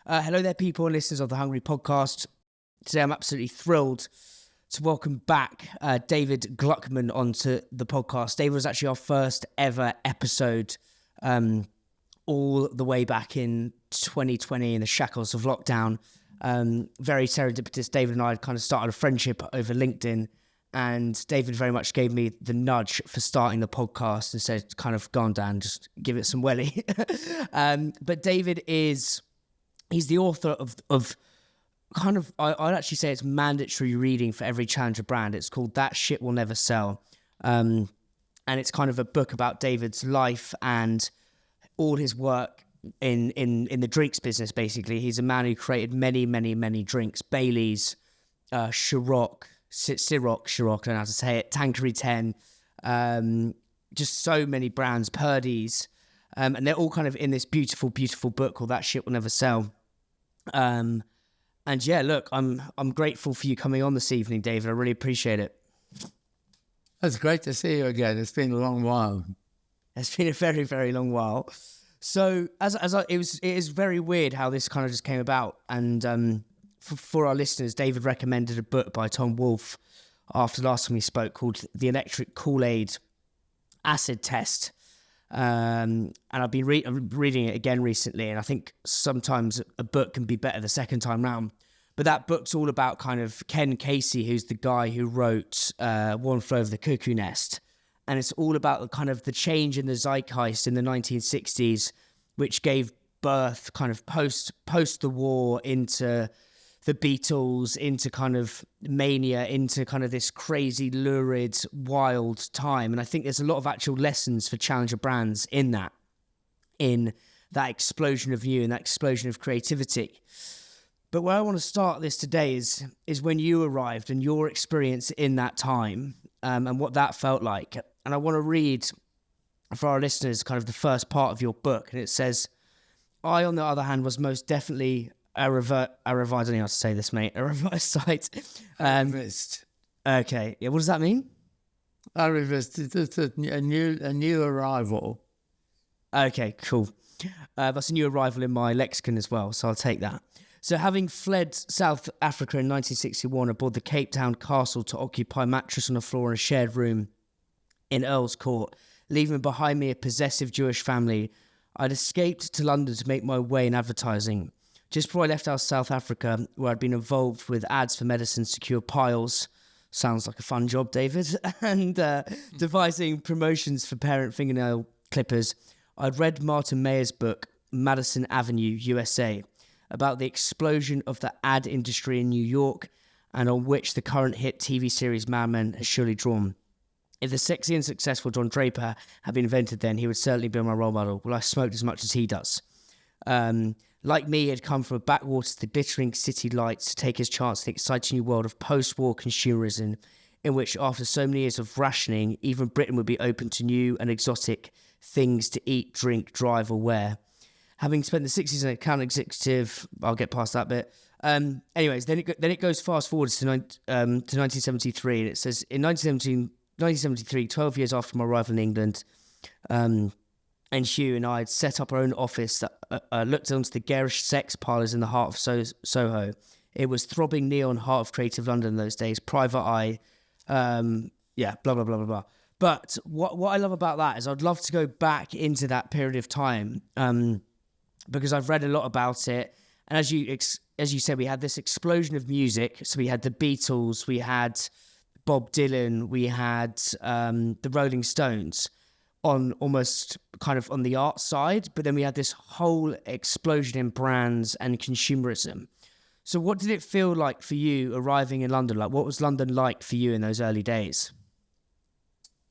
Hello there, people and listeners of the Hungry Podcast. Today I'm absolutely thrilled to welcome back David Gluckman onto the podcast. David was actually our first ever episode all the way back in 2020 in the shackles of lockdown. Very serendipitous. David and I had kind of started a friendship over LinkedIn, and David very much gave me the nudge for starting the podcast and said, kind of, go on, Dan, just give it some welly. But David he's the author of kind of, I'd actually say it's mandatory reading for every challenger brand. It's called That Shit Will Never Sell. And it's kind of a book about David's life and all his work in the drinks business, basically. He's a man who created many drinks. Bailey's, Ciroc, I don't know how to say it, Tanqueary 10, just so many brands, Purdy's, and they're all kind of in this beautiful book called That Shit Will Never Sell. And yeah, look, I'm grateful for you coming on this evening, David. I really appreciate it. It's great to see you again. It's been a long while. It's been a very long while. So it is very weird how this kind of just came about. And for our listeners, David recommended a book by Tom Wolfe after the last time we spoke called The Electric Kool-Aid Acid Test. And I've been reading it again recently, and I think sometimes a book can be better the second time round. But that book's all about kind of Ken Casey, who's the guy who wrote One Flew Over the Cuckoo Nest. And it's all about the kind of the change in the zeitgeist in the 1960s, which gave birth kind of post the war into the Beatles, into kind of mania, into kind of this crazy, lurid, wild time. And I think there's a lot of actual lessons for challenger brands in that explosion of new and that explosion of creativity. But where I want to start this today is when you arrived and your experience in that time, and what that felt like. And I want to read for our listeners kind of the first part of your book. And it says, I, on the other hand, was most definitely I don't know how to say this, mate. A reverse site. Okay. Yeah. What does that mean? A reverse. It's a new arrival. Okay. Cool. That's a new arrival in my lexicon as well, so I'll take that. So, having fled South Africa in 1961 aboard the Cape Town Castle to occupy a mattress on the floor in a shared room in Earl's Court, leaving behind me a possessive Jewish family, I'd escaped to London to make my way in advertising. Just before I left out South Africa, where I'd been involved with ads for medicine secure piles, sounds like a fun job, David, and devising promotions for parent fingernail clippers, I'd read Martin Mayer's book, Madison Avenue, USA, about the explosion of the ad industry in New York, and on which the current hit TV series Mad Men has surely drawn. If the sexy and successful Don Draper had been invented then, he would certainly be my role model. Well, I smoked as much as he does. Like me, he had come from a backwater to the glittering city lights to take his chance in the exciting new world of post-war consumerism, in which, after so many years of rationing, even Britain would be open to new and exotic things to eat, drink, drive, or wear. Having spent the 60s as an account executive, I'll get past that bit. Anyways, then it goes fast forward to 1973, and it says, in 1973, 12 years after my arrival in England, and Hugh and I had set up our own office that looked onto the garish sex parlours in the heart of Soho. It was throbbing neon heart of creative London in those days, private eye, blah, blah, blah, blah. But what I love about that is I'd love to go back into that period of time, because I've read a lot about it. And as you said, we had this explosion of music. So we had the Beatles, we had Bob Dylan, we had the Rolling Stones on almost kind of on the art side, but then we had this whole explosion in brands and consumerism. So what did it feel like for you arriving in London? Like, what was London like for you in those early days?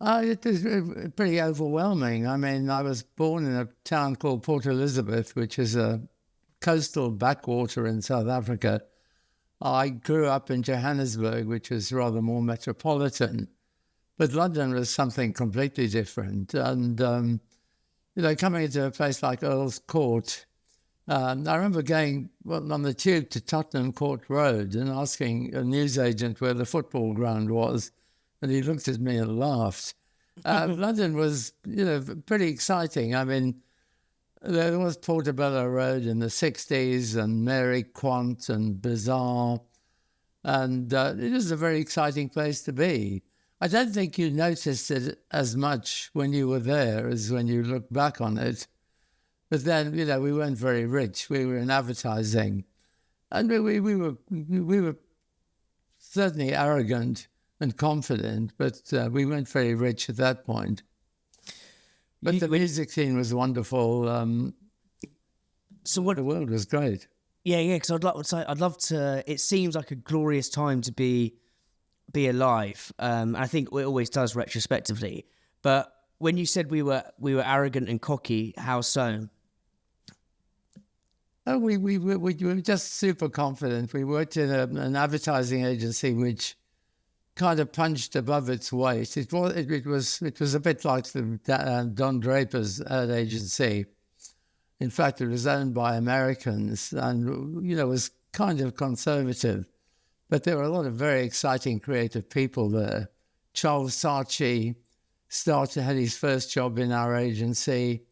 It was pretty overwhelming. I mean, I was born in a town called Port Elizabeth, which is a coastal backwater in South Africa. I grew up in Johannesburg, which is rather more metropolitan. But London was something completely different. And, coming into a place like Earl's Court, I remember going on the tube to Tottenham Court Road and asking a newsagent where the football ground was. And he looked at me and laughed. London was, pretty exciting. I mean, There was Portobello Road in the 60s and Mary Quant and Bazaar. And it was a very exciting place to be. I don't think you noticed it as much when you were there as when you look back on it. But then, you know, we weren't very rich. We were in advertising. And we were certainly arrogant and confident, but we weren't very rich at that point. But the music scene was wonderful. So what? The world was great. Yeah, because I'd love to. It seems like a glorious time to be alive. I think it always does retrospectively. But when you said we were arrogant and cocky, how so? Oh, we were just super confident. We worked in an advertising agency which kind of punched above its weight. It was a bit like the Don Draper's ad agency. In fact, it was owned by Americans and, you know, was kind of conservative. But there were a lot of very exciting creative people there. Charles Saatchi had his first job in our agency.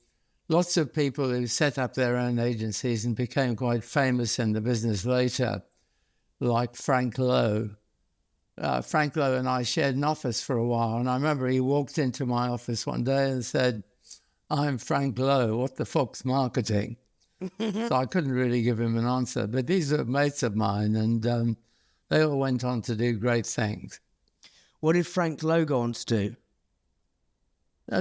Lots of people who set up their own agencies and became quite famous in the business later, like Frank Lowe. Frank Lowe and I shared an office for a while, and I remember he walked into my office one day and said, "I'm Frank Lowe, what the fuck's marketing?" So I couldn't really give him an answer. But these are mates of mine, and they all went on to do great things. What did Frank Lowe go on to do?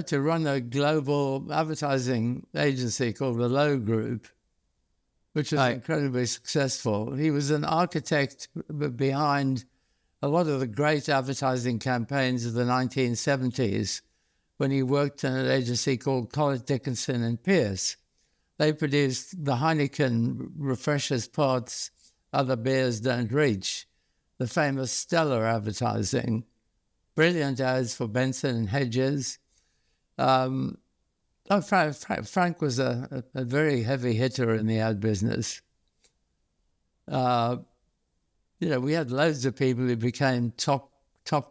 To run a global advertising agency called the Lowe Group, which was incredibly successful. He was an architect behind a lot of the great advertising campaigns of the 1970s when he worked in an agency called Collett Dickinson and Pierce. They produced the Heineken refreshers pods, other beers don't reach, the famous Stella advertising, brilliant ads for Benson and Hedges. Frank was a very heavy hitter in the ad business. You know, we had loads of people who became top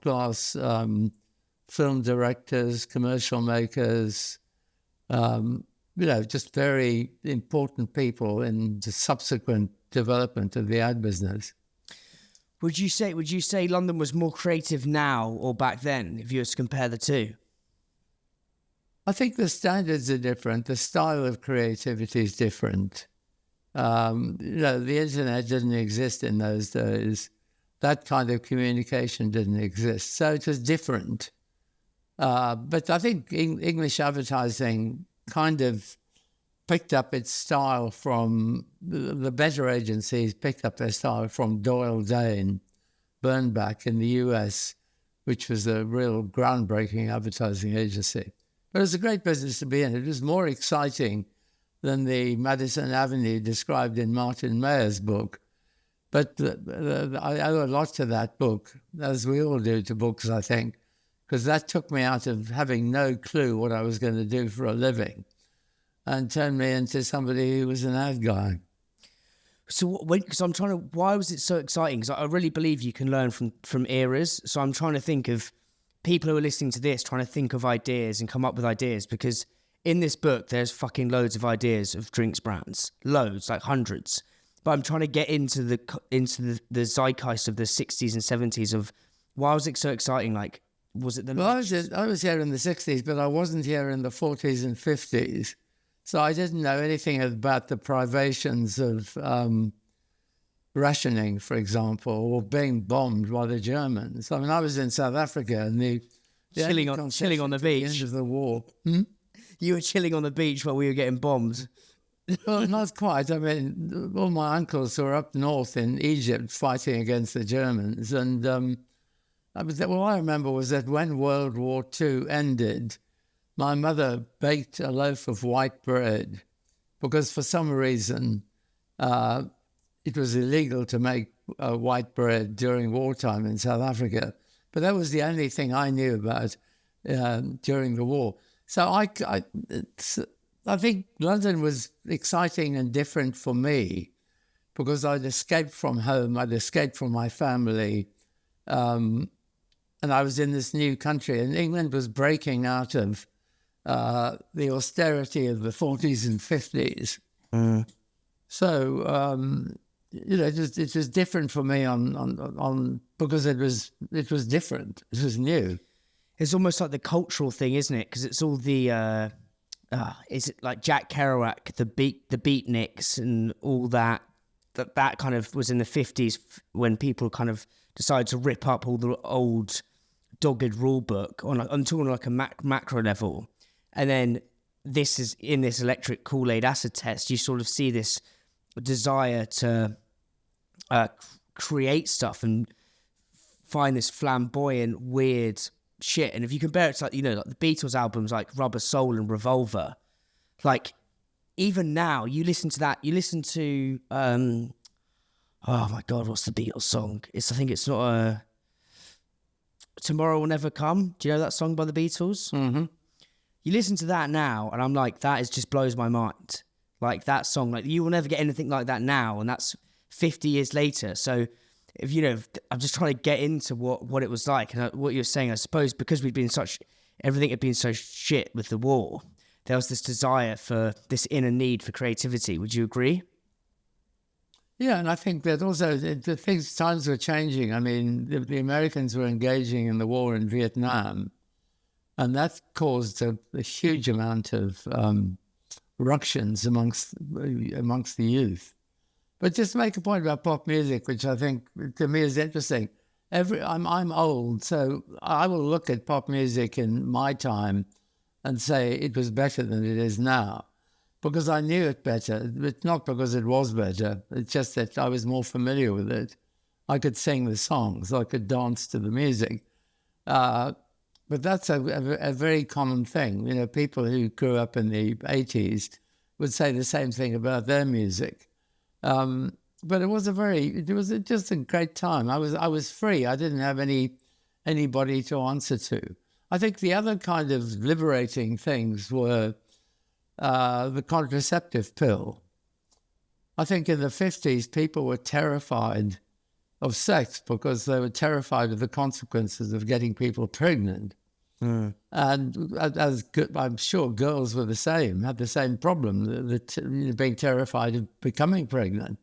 class film directors, commercial makers, you know, just very important people in the subsequent development of the ad business. Would you say London was more creative now or back then, if you were to compare the two? I think the standards are different. The style of creativity is different. You know, the internet didn't exist in those days. That kind of communication didn't exist. So it was different. But I think English advertising kind of picked up its style from the better agencies, picked up their style from Doyle Dane, Bernbach in the US, which was a real groundbreaking advertising agency. But it was a great business to be in. It was more exciting than the Madison Avenue described in Martin Mayer's book. But I owe a lot to that book, as we all do to books, I think, because that took me out of having no clue what I was going to do for a living and turned me into somebody who was an ad guy. So, because I'm trying to, why was it so exciting? Because I really believe you can learn from eras. So I'm trying to think of people who are listening to this, trying to think of ideas and come up with ideas, because in this book, there's fucking loads of ideas of drinks brands, loads, like hundreds. But I'm trying to get into the zeitgeist of the 60s and 70s of why was it so exciting? Like, was it the... Well, I was here in the 60s, but I wasn't here in the 40s and 50s. So I didn't know anything about the privations of rationing, for example, or being bombed by the Germans. I mean, I was in South Africa and the chilling on the beach. The end of the war. You were chilling on the beach while we were getting bombed. Well, not quite. I mean, all my uncles were up north in Egypt fighting against the Germans. And all I remember was that when World War II ended, my mother baked a loaf of white bread because for some reason it was illegal to make white bread during wartime in South Africa. But that was the only thing I knew about during the war. So I think London was exciting and different for me because I'd escaped from home, I'd escaped from my family, and I was in this new country. And England was breaking out of the austerity of the 40s and 50s. So, it was different for me on because it was different. It was new. It's almost like the cultural thing, isn't it? Because it's all the is it like Jack Kerouac, the beatniks, and all that kind of was in the 50s when people kind of decided to rip up all the old dogged rule book until like a macro level, and then this is in this electric Kool-Aid acid test. You sort of see this desire to create stuff and find this flamboyant, weird shit. And if you compare it to like the Beatles albums like Rubber Soul and Revolver, like even now you listen to that, you listen to oh my god, what's the Beatles song? I think it's not a Tomorrow Will Never Come. Do you know that song by the Beatles? Mm-hmm. You listen to that now and I'm like, that just blows my mind. Like that song, like you will never get anything like that now, and that's 50 years later. So if I'm just trying to get into what it was like, and what you're saying, I suppose because everything had been so shit with the war, there was this desire for this inner need for creativity. Would you agree? Yeah, and I think that also times were changing. I mean, the Americans were engaging in the war in Vietnam, and that caused a huge amount of ructions amongst the youth. But just to make a point about pop music, which I think to me is interesting. I'm old, so I will look at pop music in my time and say it was better than it is now, because I knew it better. It's not because it was better. It's just that I was more familiar with it. I could sing the songs. I could dance to the music. But that's a very common thing. People who grew up in the 80s would say the same thing about their music. But it was just a great time. I was free. I didn't have anybody to answer to. I think the other kind of liberating things were the contraceptive pill. I think in the 50s, people were terrified of sex because they were terrified of the consequences of getting people pregnant. And I'm sure girls were the same, had the same problem, being terrified of becoming pregnant.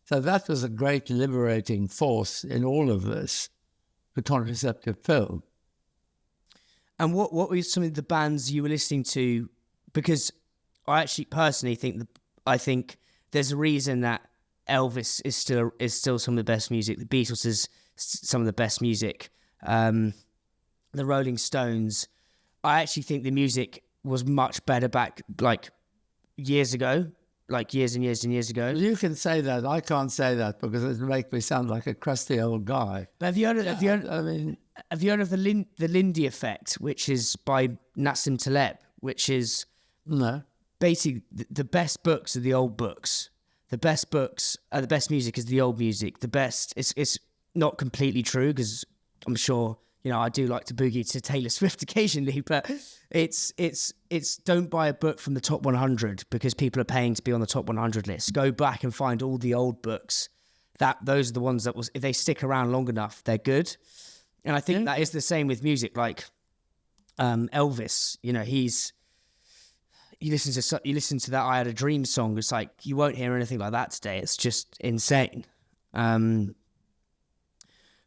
So that was a great liberating force in all of this, the contraceptive pill. And what were some of the bands you were listening to? Because I actually personally think there's a reason that Elvis is still some of the best music. The Beatles is some of the best music. The Rolling Stones. I actually think the music was much better back like years ago, like years and years and years ago. You can say that. I can't say that because it makes me sound like a crusty old guy. But have you heard of the Lindy Effect, which is by Nassim Taleb, which is basically the best books are the old books. The best books are the best music is the old music. The best it's not completely true because I'm sure I do like to boogie to Taylor Swift occasionally, but it's don't buy a book from the top 100 because people are paying to be on the top 100 list. Go back and find all the old books. Those are the ones that if they stick around long enough, they're good. And I think that is the same with music. Like Elvis, you listen to that I Had a Dream song. It's like you won't hear anything like that today. It's just insane.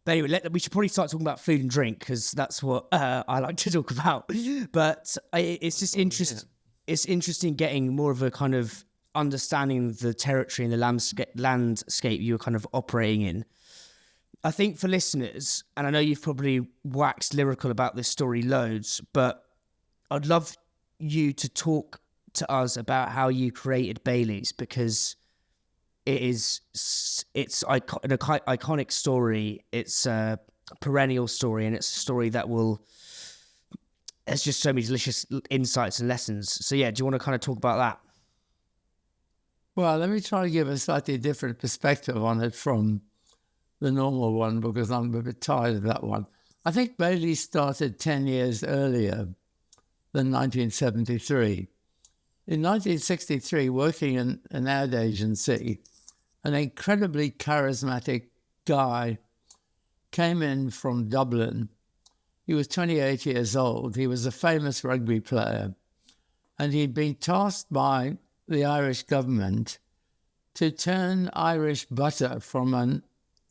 But anyway, we should probably start talking about food and drink because that's what I like to talk about. But it's just interesting. Yeah. It's interesting getting more of a kind of understanding of the territory and the landscape you're kind of operating in. I think for listeners, and I know you've probably waxed lyrical about this story loads, but I'd love you to talk to us about how you created Bailey's because it's an iconic story. It's a perennial story, and it's a story that there's just so many delicious insights and lessons. So yeah, do you want to kind of talk about that? Well, let me try to give a slightly different perspective on it from the normal one because I'm a bit tired of that one. I think Bailey's started 10 years earlier than 1973. In 1963, working in an ad agency, an incredibly charismatic guy came in from Dublin. He was 28 years old. He was a famous rugby player. And he'd been tasked by the Irish government to turn Irish butter from an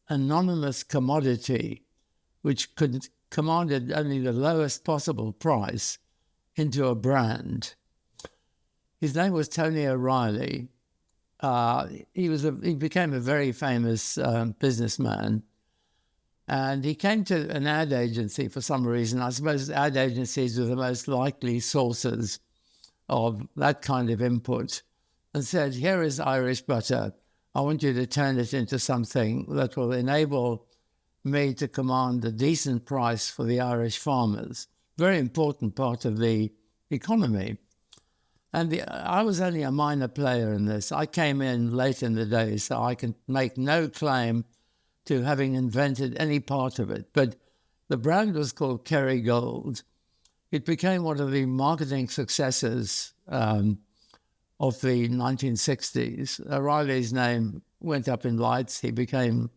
anonymous commodity, which commanded only the lowest possible price, into a brand. His name was Tony O'Reilly. He became a very famous businessman. And he came to an ad agency for some reason. I suppose ad agencies were the most likely sources of that kind of input, and said, here is Irish butter. I want you to turn it into something that will enable me to command a decent price for the Irish farmers. Very important part of the economy. And I was only a minor player in this. I came in late in the day, so I can make no claim to having invented any part of it. But the brand was called Kerrygold. It became one of the marketing successes of the 1960s. O'Reilly's name went up in lights. He became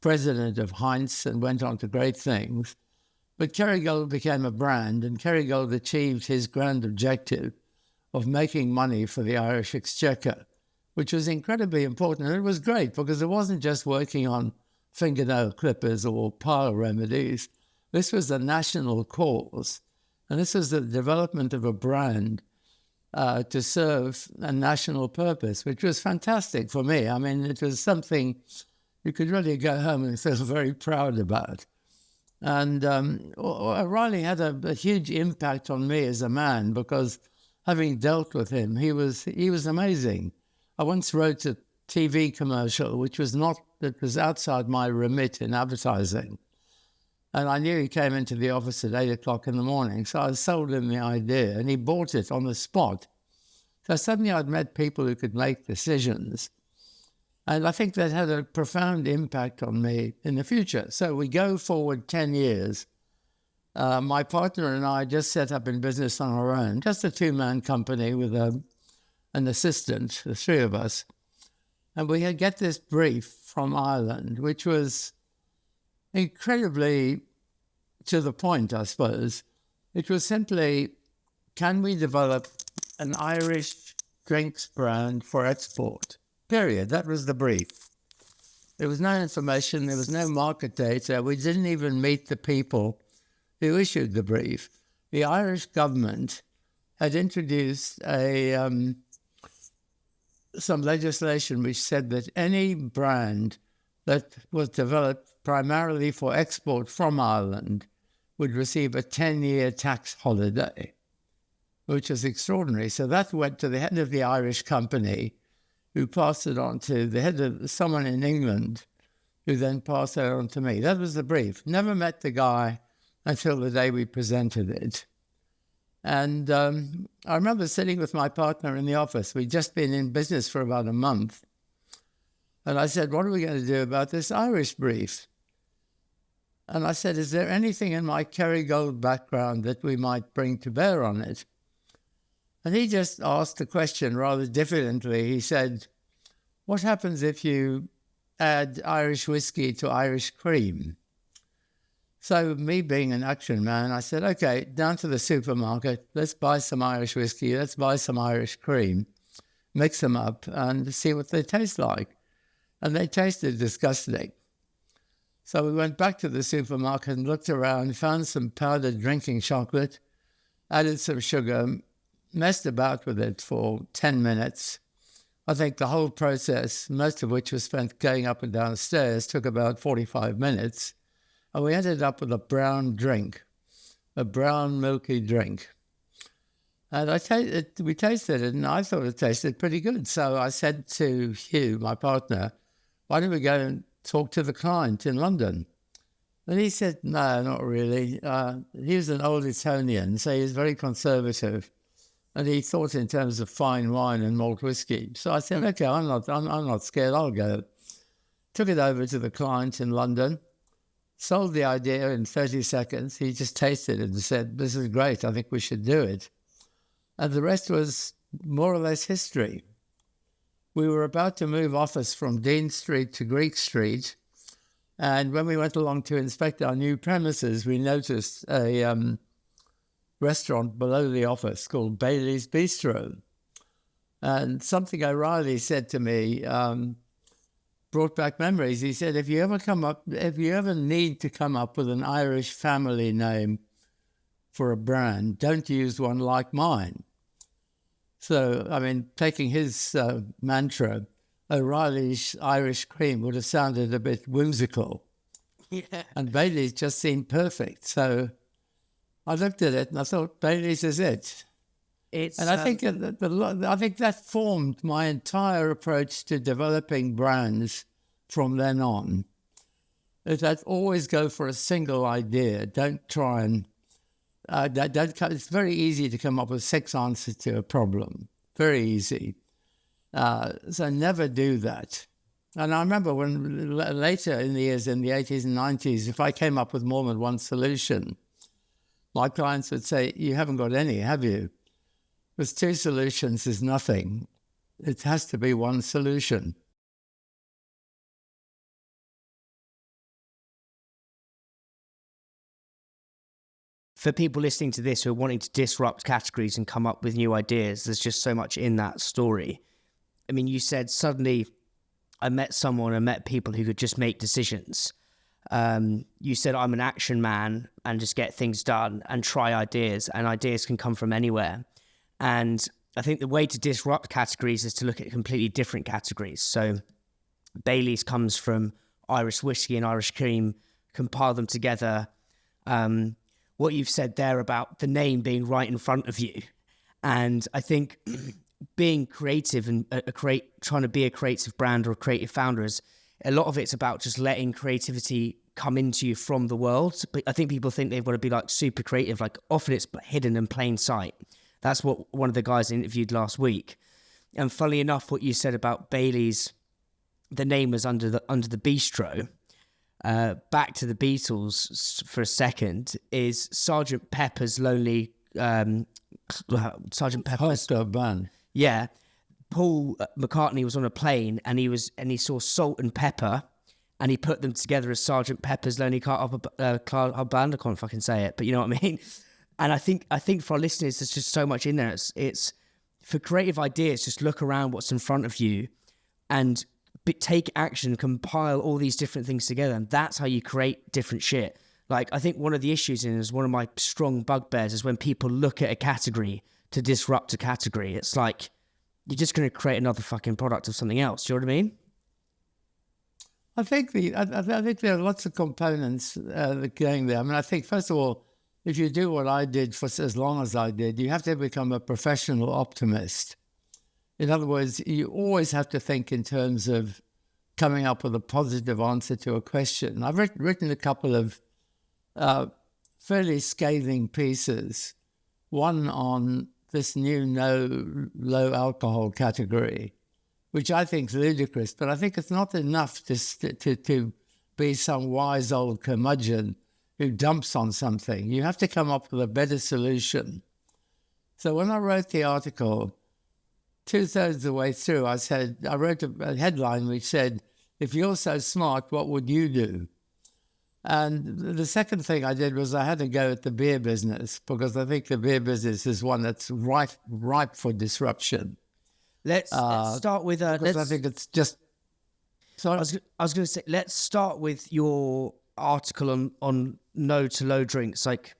president of Heinz and went on to great things. But Kerrygold became a brand, and Kerrygold achieved his grand objective of making money for the Irish Exchequer, which was incredibly important. And it was great because it wasn't just working on fingernail clippers or pile remedies. This was a national cause. And this was the development of a brand to serve a national purpose, which was fantastic for me. I mean, it was something you could really go home and feel very proud about. And O'Reilly had a huge impact on me as a man because having dealt with him, he was amazing. I once wrote a TV commercial, which was outside my remit in advertising. And I knew he came into the office at 8 o'clock in the morning. So I sold him the idea and he bought it on the spot. So suddenly I'd met people who could make decisions. And I think that had a profound impact on me in the future. So we go forward 10 years. My partner and I just set up in business on our own, just a two-man company with an assistant, the three of us. And we had get this brief from Ireland, which was incredibly to the point, I suppose. It was simply, can we develop an Irish drinks brand for export? Period. That was the brief. There was no information. There was no market data. We didn't even meet the people who issued the brief. The Irish government had introduced some legislation which said that any brand that was developed primarily for export from Ireland would receive a 10-year tax holiday, which is extraordinary. So that went to the head of the Irish company, who passed it on to the head of someone in England, who then passed it on to me. That was the brief. Never met the guy until the day we presented it. And I remember sitting with my partner in the office. We'd just been in business for about a month. And I said, what are we going to do about this Irish brief? And I said, is there anything in my Kerrygold background that we might bring to bear on it? And he just asked the question rather diffidently. He said, what happens if you add Irish whiskey to Irish cream? So me being an action man, I said, okay, down to the supermarket, let's buy some Irish whiskey, let's buy some Irish cream, mix them up and see what they taste like. And they tasted disgusting. So we went back to the supermarket and looked around, found some powdered drinking chocolate, added some sugar, messed about with it for 10 minutes. I think the whole process, most of which was spent going up and down stairs, took about 45 minutes. And we ended up with a brown drink, a brown milky drink. And we tasted it, and I thought it tasted pretty good. So I said to Hugh, my partner, why don't we go and talk to the client in London? And he said, no, not really. He was an old Etonian, so he was very conservative. And he thought in terms of fine wine and malt whiskey. So I said, okay, I'm not scared, I'll go. Took it over to the client in London, sold the idea in 30 seconds. He just tasted it and said, this is great, I think we should do it. And the rest was more or less history. We were about to move office from Dean Street to Greek Street. And when we went along to inspect our new premises, we noticed a restaurant below the office called Bailey's Bistro. And something O'Reilly said to me brought back memories. He said, if you ever need to come up with an Irish family name for a brand, don't use one like mine. So, I mean, taking his mantra, O'Reilly's Irish Cream would have sounded a bit whimsical. Yeah. And Bailey's just seemed perfect. So I looked at it and I thought, Bailey's is it. And I think I think that formed my entire approach to developing brands from then on. Is that always go for a single idea. Don't try and it's very easy to come up with 6 answers to a problem. Very easy. So never do that. And I remember when later in the years, in the 80s and 90s, if I came up with more than one solution, my clients would say, you haven't got any, have you? Because 2 solutions is nothing. It has to be one solution. For people listening to this who are wanting to disrupt categories and come up with new ideas, there's just so much in that story. I mean, you said suddenly I met people who could just make decisions. You said I'm an action man and just get things done and try ideas, and ideas can come from anywhere. And I think the way to disrupt categories is to look at completely different categories. So Bailey's comes from Irish whiskey and Irish cream, compile them together. What you've said there about the name being right in front of you. And I think being creative and trying to be a creative brand or a creative founder a lot of it's about just letting creativity come into you from the world. But I think people think they've got to be like super creative. Like often it's hidden in plain sight. That's what one of the guys I interviewed last week. And funnily enough, what you said about Bailey's, the name was under the bistro. Back to the Beatles for a second, is Sergeant Pepper's Lonely Sergeant Pepper's band. Yeah, Paul McCartney was on a plane and he saw salt and pepper, and he put them together as Sergeant Pepper's Lonely Hearts Club Band. I can't fucking say it, but you know what I mean. And I think for our listeners, there's just so much in there. It's for creative ideas. Just look around what's in front of you, and take action, compile all these different things together, and that's how you create different shit. Like, I think one of the issues is one of my strong bugbears is when people look at a category to disrupt a category. It's like, you're just going to create another fucking product of something else. Do you know what I mean? I think there are lots of components going there. I mean, I think, first of all, if you do what I did for as long as I did, you have to become a professional optimist. In other words, you always have to think in terms of coming up with a positive answer to a question. I've written a couple of fairly scathing pieces, one on this new low alcohol category, which I think is ludicrous, but I think it's not enough to be some wise old curmudgeon who dumps on something. You have to come up with a better solution. So when I wrote the article, 2/3 of the way through, I wrote a headline which said, if you're so smart, what would you do? And the second thing I did was I had to go at the beer business, because I think the beer business is one that's ripe for disruption. Let's start with... I think it's just... Sorry? I was going to say, let's start with your article on no to low drinks. Like,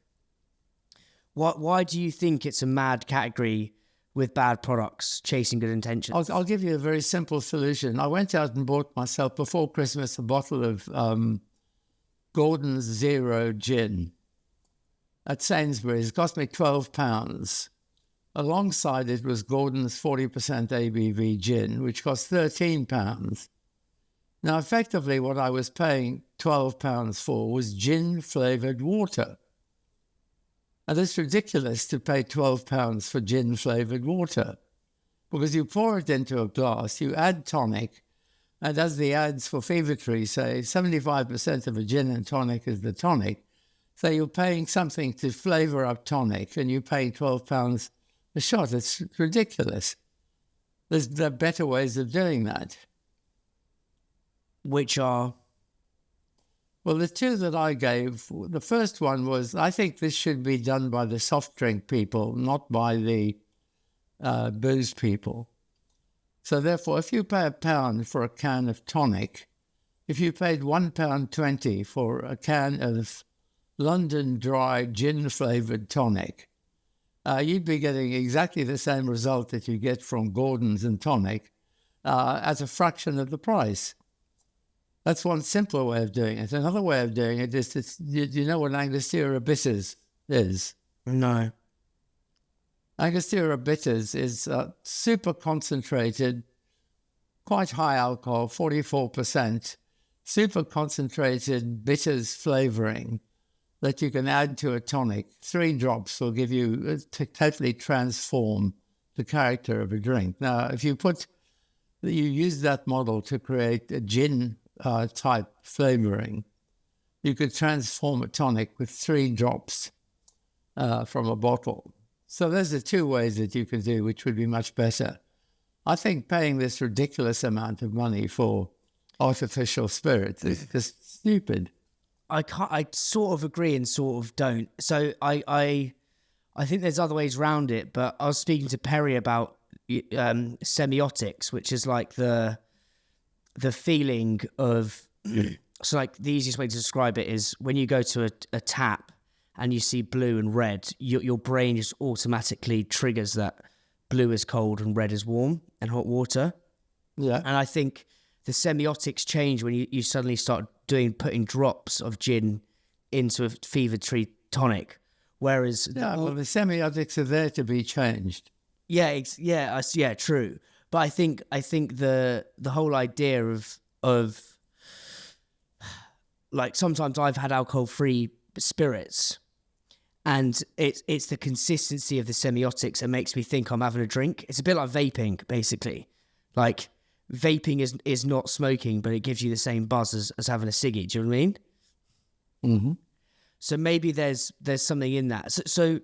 why do you think it's a mad category with bad products chasing good intentions? I'll give you a very simple solution. I went out and bought myself before Christmas a bottle of Gordon's Zero gin at Sainsbury's. It cost me £12. Alongside it was Gordon's 40% ABV gin, which cost £13. Now, effectively, what I was paying £12 for was gin-flavoured water. And it's ridiculous to pay £12 for gin-flavoured water, because you pour it into a glass, you add tonic, and as the ads for Fever-Tree say, 75% of a gin and tonic is the tonic. So you're paying something to flavour up tonic, and you're paying £12 a shot. It's ridiculous. There are better ways of doing that. Which are? Well, the two that I gave, the first one was, I think this should be done by the soft drink people, not by the booze people. So therefore, if you pay £1 for a can of tonic, if you paid £1.20 for a can of London Dry gin-flavoured tonic, you'd be getting exactly the same result that you get from Gordon's and tonic at a fraction of the price. That's one simpler way of doing it. Another way of doing it is, you know what Angostura Bitters is? No. Angostura Bitters is super concentrated, quite high alcohol, 44%, super concentrated bitters flavouring that you can add to a tonic. 3 drops will give you, totally transform the character of a drink. Now, if you use that model to create a gin type flavouring, you could transform a tonic with 3 drops from a bottle. So those are 2 ways that you could do, which would be much better. I think paying this ridiculous amount of money for artificial spirits is just stupid. I sort of agree and sort of don't. So I think there's other ways around it, but I was speaking to Perry about semiotics, which is like the feeling of, so like the easiest way to describe it is when you go to a tap and you see blue and red, your brain just automatically triggers that blue is cold and red is warm and hot water. Yeah. And I think the semiotics change when you suddenly start putting drops of gin into a fever tree tonic. Whereas the semiotics are there to be changed. Yeah, true. But I think the whole idea of like, sometimes I've had alcohol-free spirits, and it's the consistency of the semiotics that makes me think I'm having a drink. It's a bit like vaping, basically. Like, vaping is not smoking, but it gives you the same buzz as having a ciggy. Do you know what I mean? Mm-hmm. So maybe there's something in that. So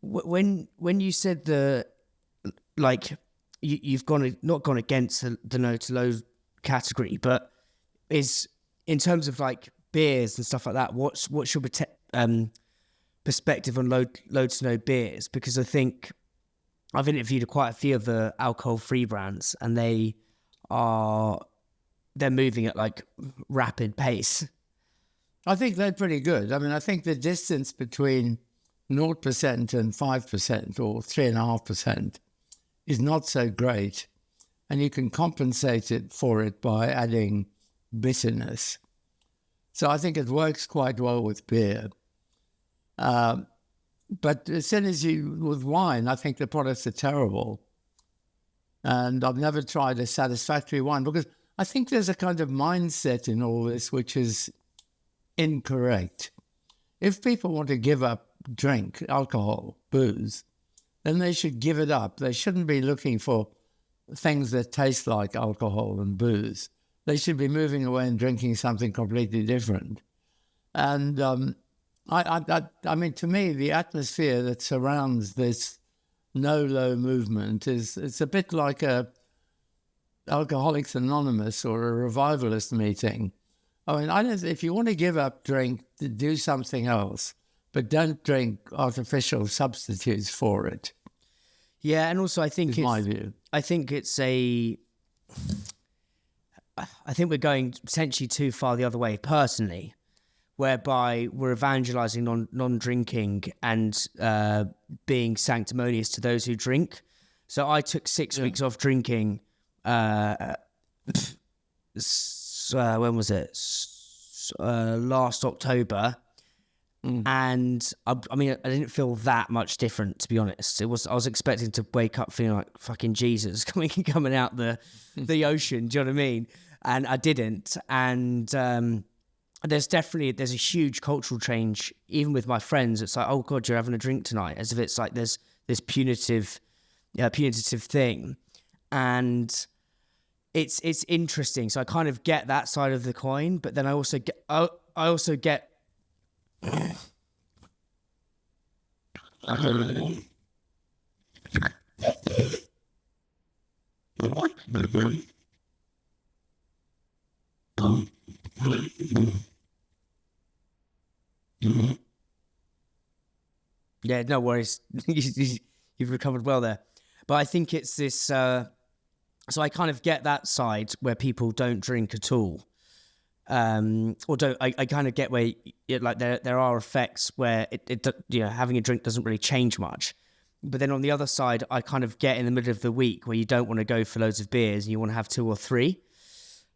when you said you've not gone against the no to low category, but is in terms of like beers and stuff like that, what's your perspective on low to no beers? Because I think I've interviewed quite a few of the alcohol-free brands, and they're moving at like rapid pace. I think they're pretty good. I mean, I think the distance between 0% and 5% or 3.5% is not so great, and you can compensate for it by adding bitterness. So I think it works quite well with beer. But as soon as with wine, I think the products are terrible. And I've never tried a satisfactory wine, because I think there's a kind of mindset in all this which is incorrect. If people want to give up alcohol, booze, then they should give it up. They shouldn't be looking for things that taste like alcohol and booze. They should be moving away and drinking something completely different. And I mean, to me, the atmosphere that surrounds this no-low movement it's a bit like a Alcoholics Anonymous or a revivalist meeting. I mean, if you want to give up drink, do something else, but don't drink artificial substitutes for it. Yeah, and also I think my view. I think we're going potentially too far the other way, personally, whereby we're evangelizing non-drinking and being sanctimonious to those who drink. So I took 6 weeks off drinking. When was it? Last October. And I mean, I didn't feel that much different, to be honest. I was expecting to wake up feeling like fucking Jesus coming out the ocean. Do you know what I mean? And I didn't. And there's a huge cultural change, even with my friends. It's like, oh God, you're having a drink tonight, as if it's like there's this punitive thing, and it's interesting. So I kind of get that side of the coin, but then I also get. Yeah, no worries. You've recovered well there. But I think it's this. So I kind of get that side where people don't drink at all. Or don't. I kind of get where like there are effects where having a drink doesn't really change much. But then on the other side, I kind of get in the middle of the week where you don't want to go for loads of beers and you want to have 2 or 3.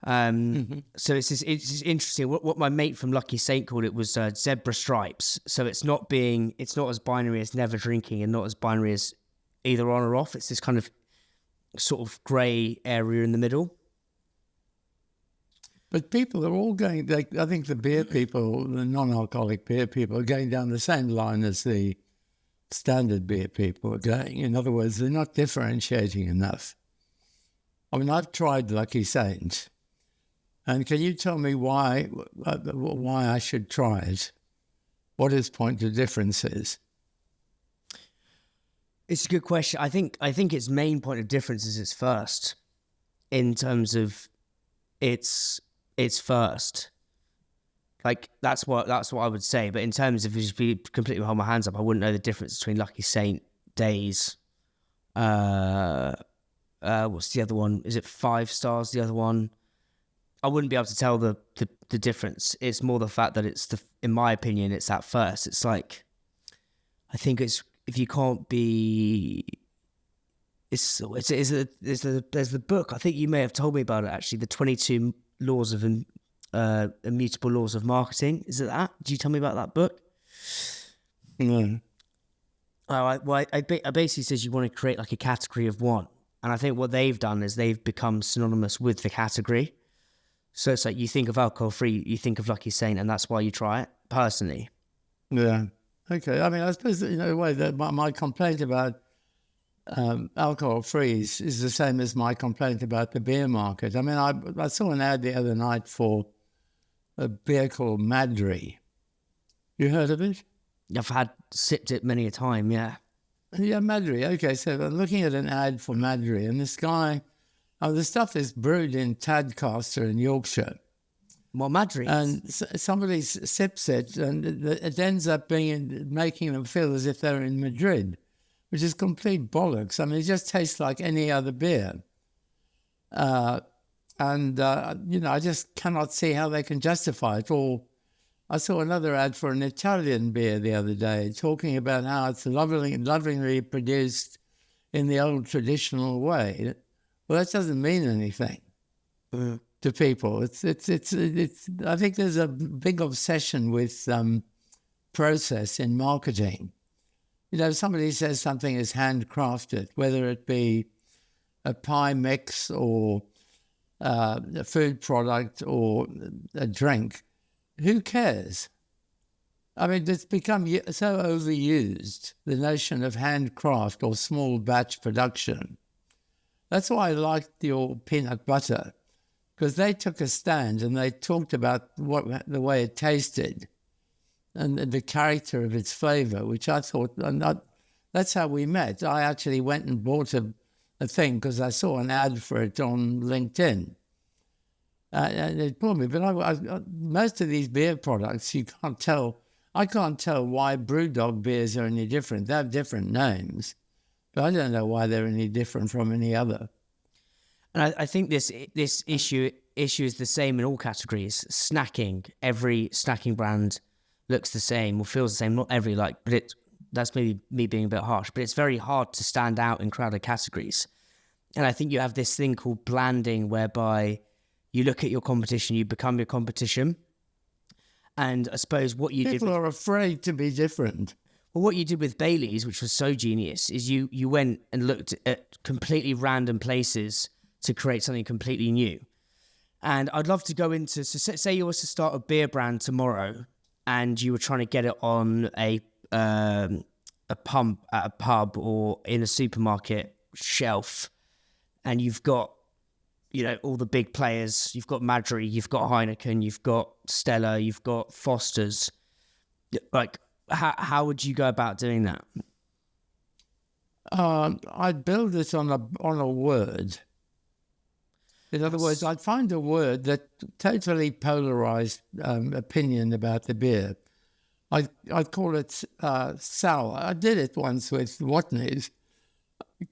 So it's interesting. What my mate from Lucky Saint called it was zebra stripes. So it's not as binary as never drinking and not as binary as either on or off. It's this kind of sort of grey area in the middle. But people are all going, I think the beer people, the non-alcoholic beer people, are going down the same line as the standard beer people are going. In other words, they're not differentiating enough. I mean, I've tried Lucky Saint, and can you tell me why I should try it? What its point of difference is? It's a good question. I think its main point of difference is its first, in terms of its first. Like that's what I would say. But in terms of just be completely hold my hands up, I wouldn't know the difference between Lucky Saint, Days. What's the other one? Is it 5 stars? The other one, I wouldn't be able to tell the difference. It's more the fact that in my opinion, it's at first. It's like, I think it's if you can't be. There's the book. I think you may have told me about it actually. The 22 laws of immutable laws of marketing. Is it that? Did you tell me about that book? No. It basically says you want to create like a category of one. And I think what they've done is they've become synonymous with the category. So it's like you think of alcohol-free, you think of Lucky Saint, and that's why you try it, personally. Yeah. Okay. I mean, I suppose, in a way, that my complaint about alcohol-free is the same as my complaint about the beer market. I mean, I saw an ad the other night for a beer called Madry. You heard of it? I've sipped it many a time, yeah. Yeah, Madry. Okay, so I'm looking at an ad for Madry, and this guy, the stuff is brewed in Tadcaster in Yorkshire. What Madry? And somebody sips it, and it ends up making them feel as if they're in Madrid, which is complete bollocks. I mean, it just tastes like any other beer. I just cannot see how they can justify it. Or I saw another ad for an Italian beer the other day talking about how it's lovingly produced in the old traditional way. Well, that doesn't mean anything to people. It's. I think there's a big obsession with process in marketing. You know, somebody says something is handcrafted, whether it be a pie mix or a food product or a drink. Who cares? I mean, it's become so overused, the notion of handcraft or small batch production. That's why I liked your peanut butter, because they took a stand and they talked about the way it tasted and the character of its flavour, which I thought, that's how we met. I actually went and bought a thing because I saw an ad for it on LinkedIn. And it pulled me. But most of these beer products, you can't tell. I can't tell why Brewdog beers are any different. They have different names, but I don't know why they're any different from any other. And I think this issue is the same in all categories. Snacking, every snacking brand looks the same or feels the same. Not every, but that's maybe me being a bit harsh, but it's very hard to stand out in crowded categories. And I think you have this thing called blanding, whereby you look at your competition, you become your competition. And I suppose what you People are afraid to be different. Well, what you did with Bailey's, which was so genius, is you went and looked at completely random places to create something completely new. And I'd love to go into, so say you were to start a beer brand tomorrow and you were trying to get it on a pump at a pub or in a supermarket shelf, and you've got, all the big players. You've got Madry, you've got Heineken, you've got Stella, you've got Foster's. Like, how would you go about doing that? I'd build it on a word. In other words, I'd find a word that totally polarized opinion about the beer. I'd call it sour. I did it once with Watney's.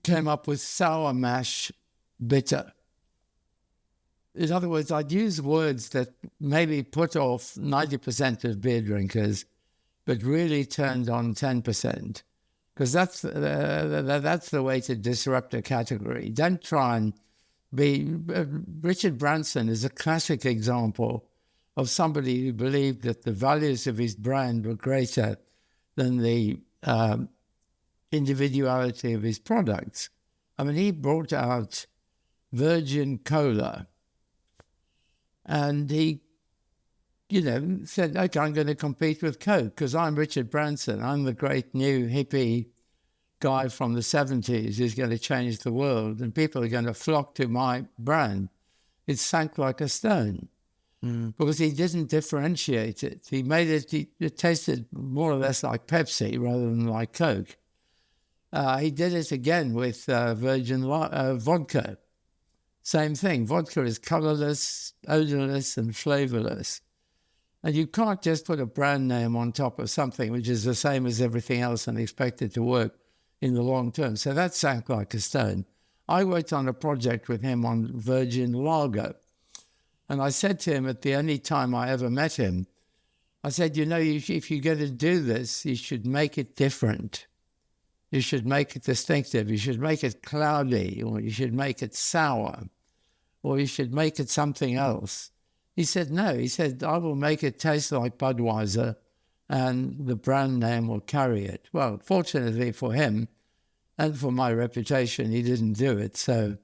Came up with sour mash bitter. In other words, I'd use words that maybe put off 90% of beer drinkers, but really turned on 10%. Because that's the way to disrupt a category. Don't try and be... Richard Branson is a classic example of somebody who believed that the values of his brand were greater than the individuality of his products. I mean, he brought out Virgin Cola, and he, said, okay, I'm going to compete with Coke because I'm Richard Branson. I'm the great new hippie guy from the 70s who's going to change the world, and people are going to flock to my brand. It sank like a stone because he didn't differentiate it. He made it tasted more or less like Pepsi rather than like Coke. He did it again with Virgin vodka. Same thing. Vodka is colorless, odorless, and flavorless. And you can't just put a brand name on top of something which is the same as everything else and expect it to work in the long term. So that sank like a stone. I worked on a project with him on Virgin Lager. And I said to him at the only time I ever met him, I said, if you're going to do this, you should make it different. You should make it distinctive. You should make it cloudy, or you should make it sour, or you should make it something else. He said, no. He said, I will make it taste like Budweiser and the brand name will carry it. Well, fortunately for him and for my reputation, he didn't do it. So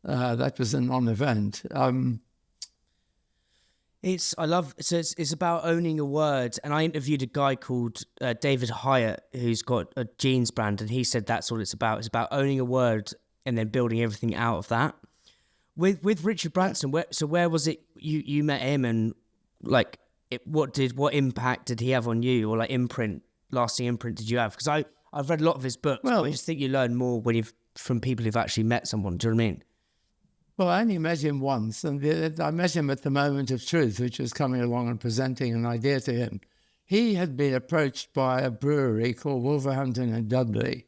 that was a non-event. It's about owning a word. And I interviewed a guy called David Hyatt, who's got a jeans brand, and he said that's what it's about. It's about owning a word and then building everything out of that. With Richard Branson, where was it you met him, and like what impact did he have on you, or like lasting imprint did you have? Because I've read a lot of his books, but I just think you learn more from people who've actually met someone. Do you know what I mean? Well, I only met him once, and I met him at the Moment of Truth, which was coming along and presenting an idea to him. He had been approached by a brewery called Wolverhampton and Dudley,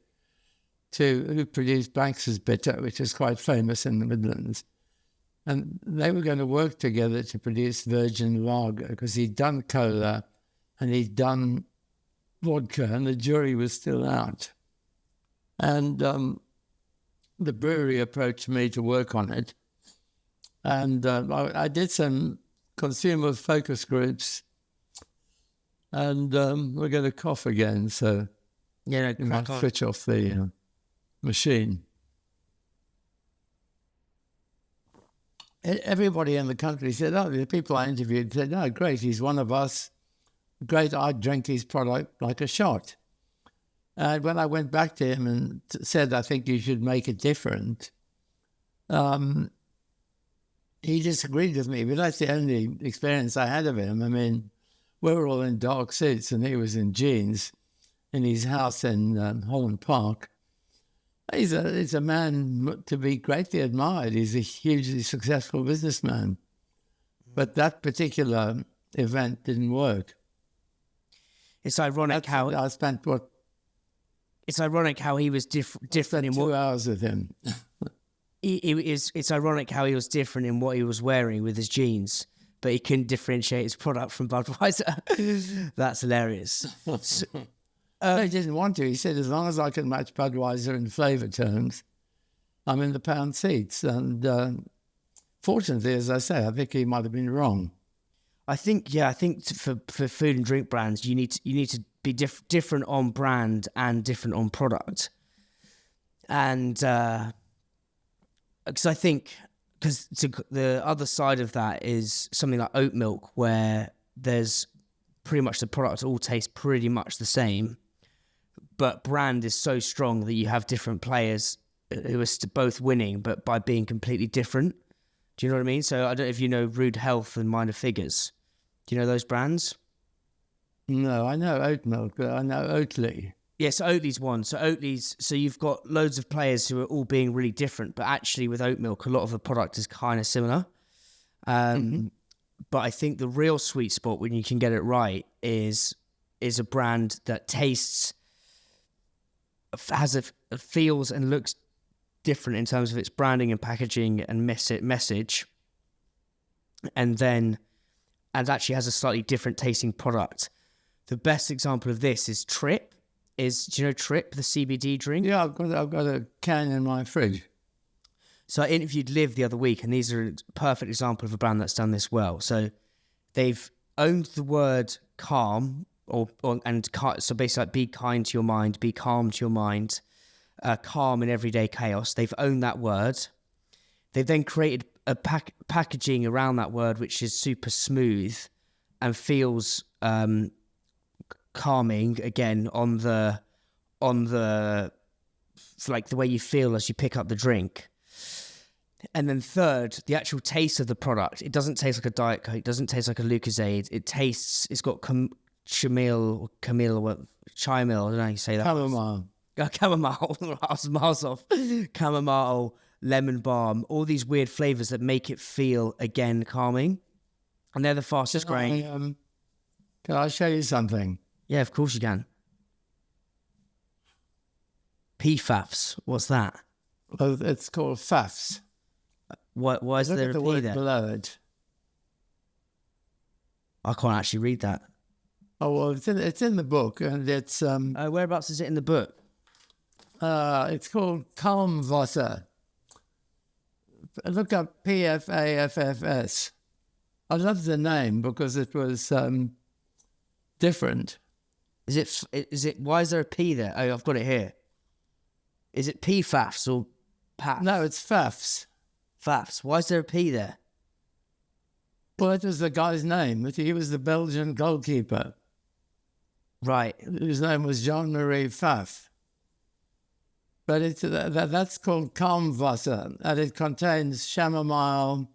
who produced Banks's Bitter, which is quite famous in the Midlands. And they were going to work together to produce Virgin Lager because he'd done cola and he'd done vodka, and the jury was still out. And the brewery approached me to work on it. And I did some consumer focus groups, and we're going to cough again, so you might switch off the machine. Everybody in the country said, the people I interviewed said, oh, great, he's one of us. Great, I'd drink his product like a shot. And when I went back to him and said, I think you should make it different, he disagreed with me, but that's the only experience I had of him. I mean, we were all in dark suits and he was in jeans in his house in Holland Park. He's a man to be greatly admired. He's a hugely successful businessman. But that particular event didn't work. It's ironic how... I spent what... It's ironic how he was different in 2 hours with him. It's ironic how he was different in what he was wearing with his jeans, but he couldn't differentiate his product from Budweiser. That's hilarious. No, he didn't want to. He said, as long as I can match Budweiser in flavour terms, I'm in the pound seats. And fortunately, as I say, I think he might have been wrong. I think for food and drink brands, you need to be different on brand and different on product. And because the other side of that is something like oat milk, where there's pretty much the product all tastes pretty much the same, but brand is so strong that you have different players who are both winning, but by being completely different. Do you know what I mean? So I don't know if you know Rude Health and Minor Figures. Do you know those brands? No, I know oat milk, but I know Oatly. Yes, Oatly's one. So you've got loads of players who are all being really different, but actually with oat milk, a lot of the product is kind of similar. But I think the real sweet spot when you can get it right is is a brand that tastes, feels and looks different in terms of its branding and packaging and message, and actually has a slightly different tasting product. The best example of this is Trip. Do you know Trip, the CBD drink? Yeah, I've got a can in my fridge. So I interviewed Liv the other week, and these are a perfect example of a brand that's done this well. So they've owned the word calm, so basically like be kind to your mind, be calm to your mind, calm in everyday chaos. They've owned that word. They've then created a packaging around that word which is super smooth and feels calming again on the like the way you feel as you pick up the drink. And then third, the actual taste of the product. It doesn't taste like a Diet Coke. It doesn't taste like a Lucozade. It's got chamomile, I don't know how you say that. Chamomile. Chamomile, miles off. Chamomile, lemon balm, all these weird flavours that make it feel, again, calming. And they're the fastest growing. Can I show you something? Yeah, of course you can. PFAFs, what's that? Well, it's called FAFs. Why is there a P there? Below it. I can't actually read that. Oh, well, it's in the book, and it's... whereabouts is it in the book? It's called Kalmwasser. Look up PFAFFS. I love the name because it was different. Is it? Why is there a P there? Oh, I've got it here. Is it PFAFs or PAFs? No, it's FAFs. FAFs. Why is there a P there? Well, it was the guy's name. He was the Belgian goalkeeper. Right. His name was Jean-Marie Pfaff. But that's called Kalmwasser, and it contains chamomile,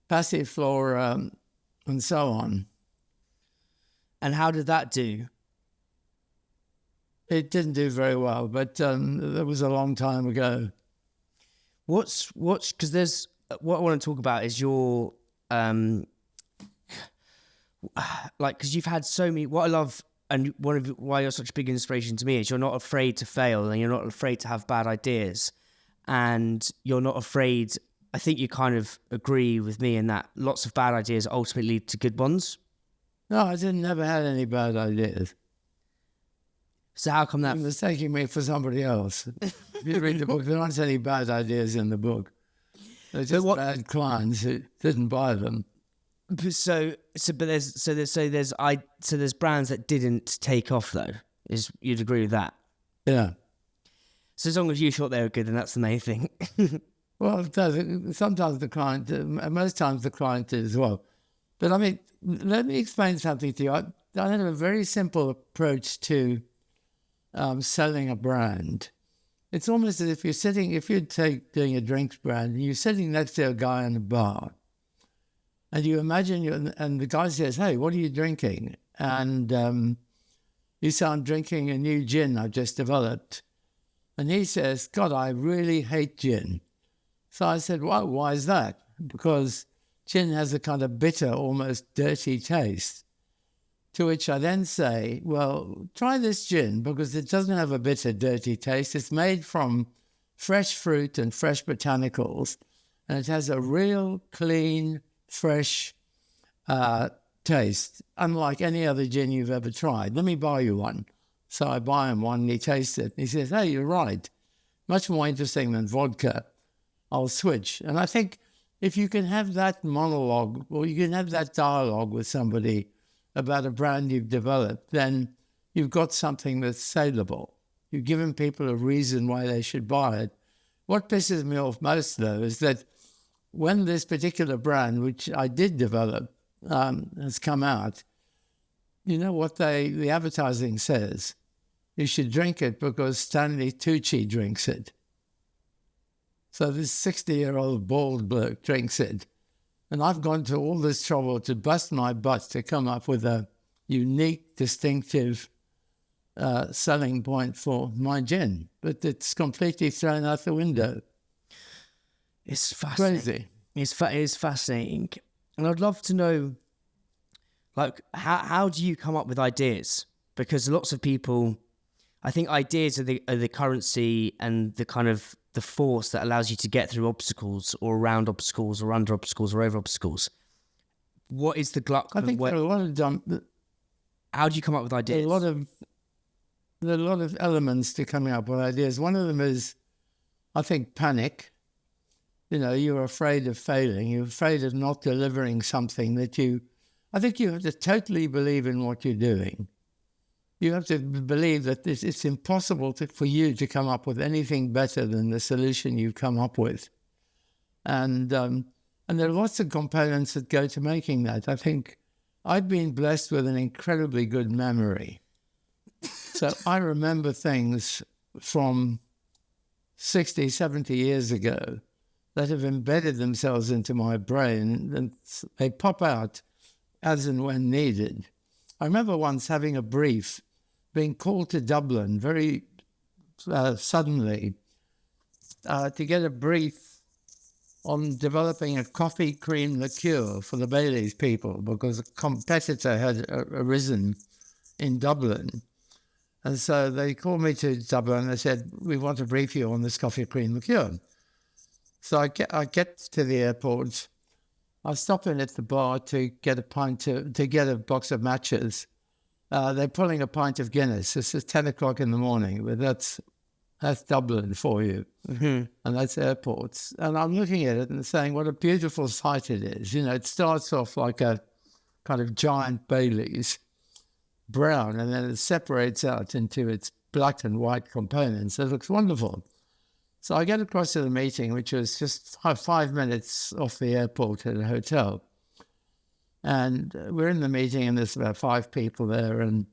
passiflora, and so on. And how did that do? It didn't do very well, but that was a long time ago. Because there's what I want to talk about is your because you've had so many. What I love and why you're such a big inspiration to me is you're not afraid to fail and you're not afraid to have bad ideas, and you're not afraid. I think you kind of agree with me in that lots of bad ideas ultimately lead to good ones. No, I never had any bad ideas. So how come that? You're mistaking me for somebody else. If you read the book, there aren't any bad ideas in the book. They're just bad clients who didn't buy them. So there's brands that didn't take off though. You'd agree with that? Yeah. So as long as you thought they were good, then that's the main thing. Well, sometimes the client, most times the client did as well. But I mean, let me explain something to you. I had a very simple approach to selling a brand. It's almost as if you're doing a drinks brand and you're sitting next to a guy in a bar, and you imagine and the guy says, "Hey, what are you drinking?" And you say, "I'm drinking a new gin I've just developed." And he says, "God, I really hate gin." So I said, "Well, why is that?" Because gin has a kind of bitter, almost dirty taste. To which I then say, well, try this gin because it doesn't have a bitter, dirty taste. It's made from fresh fruit and fresh botanicals, and it has a real clean, fresh taste, unlike any other gin you've ever tried. Let me buy you one. So I buy him one and he tastes it. And he says, "Hey, you're right. Much more interesting than vodka. I'll switch." And I think if you can have that monologue or you can have that dialogue with somebody about a brand you've developed, then you've got something that's saleable. You've given people a reason why they should buy it. What pisses me off most, though, is that when this particular brand, which I did develop, has come out, you know what the advertising says? You should drink it because Stanley Tucci drinks it. So this 60-year-old bald bloke drinks it. And I've gone to all this trouble to bust my butt to come up with a unique, distinctive selling point for my gin. But it's completely thrown out the window. It's fascinating. Crazy. It is fascinating. And I'd love to know, Like, how do you come up with ideas? Because lots of people, I think ideas are the currency and the kind of the force that allows you to get through obstacles or around obstacles or under obstacles or over obstacles. What is the Gluckman? I think there are a lot of how do you come up with ideas? there are a lot of elements to coming up with ideas. One of them is, I think, panic. You know, you're afraid of failing. You're afraid of not delivering something that I think you have to totally believe in what you're doing. You have to believe that it's impossible for you to come up with anything better than the solution you've come up with. And there are lots of components that go to making that. I think I've been blessed with an incredibly good memory. So I remember things from 60, 70 years ago that have embedded themselves into my brain, and they pop out as and when needed. I remember once having a brief, being called to Dublin very suddenly to get a brief on developing a coffee cream liqueur for the Baileys people, because a competitor had arisen in Dublin. And so they called me to Dublin and they said, we want to brief you on this coffee cream liqueur. So I get to the airport. I stop in at the bar to get to get a box of matches. They're pulling a pint of Guinness. This is 10 o'clock in the morning, but that's Dublin for you. Mm-hmm. And that's airports. And I'm looking at it and saying, what a beautiful sight it is. You know, it starts off like a kind of giant Baileys, brown, and then it separates out into its black and white components. It looks wonderful. So I get across to the meeting, which was just 5 minutes off the airport at a hotel. And we're in the meeting, and there's about 5 people there, and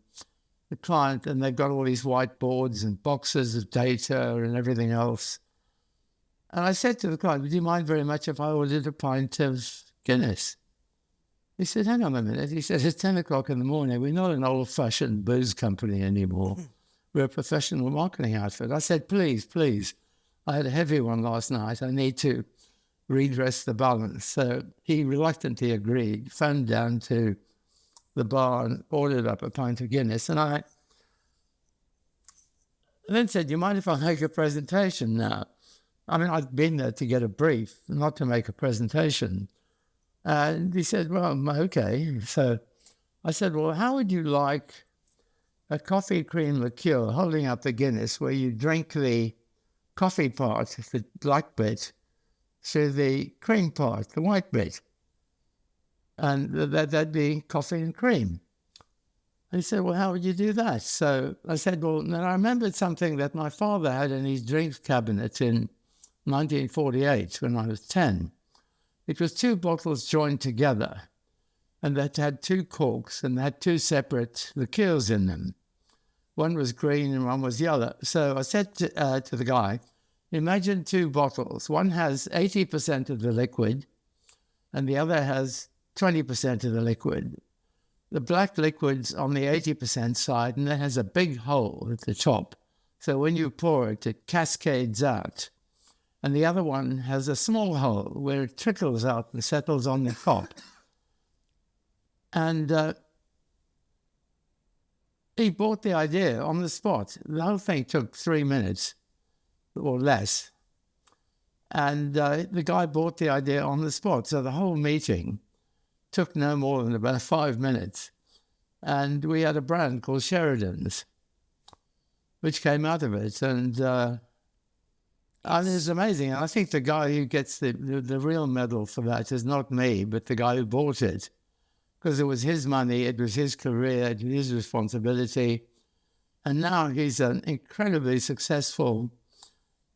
the client, and they've got all these whiteboards and boxes of data and everything else. And I said to the client, would you mind very much if I ordered a pint of Guinness? He said, hang on a minute. He said, it's 10 o'clock in the morning. We're not an old-fashioned booze company anymore. We're a professional marketing outfit. I said, please, please. I had a heavy one last night. I need to redress the balance. So he reluctantly agreed, phoned down to the bar and ordered up a pint of Guinness. And I then said, do you mind if I make a presentation now? I mean, I'd been there to get a brief, not to make a presentation. And he said, well, okay. So I said, well, how would you like a coffee cream liqueur, holding up the Guinness, where you drink the coffee part, the black bit, through the cream part, the white bit? And that'd be coffee and cream. And he said, well, how would you do that? So I said, well, then I remembered something that my father had in his drinks cabinet in 1948 when I was 10. It was 2 bottles joined together, and that had 2 corks and had 2 separate liqueurs in them. One was green and one was yellow. So I said to the guy, imagine 2 bottles. One has 80% of the liquid, and the other has 20% of the liquid. The black liquid's on the 80% side, and it has a big hole at the top. So when you pour it, it cascades out. And the other one has a small hole where it trickles out and settles on the top. And he bought the idea on the spot. The whole thing took 3 minutes or less. And the guy bought the idea on the spot. So the whole meeting took no more than about 5 minutes. And we had a brand called Sheridan's, which came out of it. And it's amazing. And I think the guy who gets the real medal for that is not me, but the guy who bought it. Because it was his money, it was his career, it was his responsibility. And now he's an incredibly successful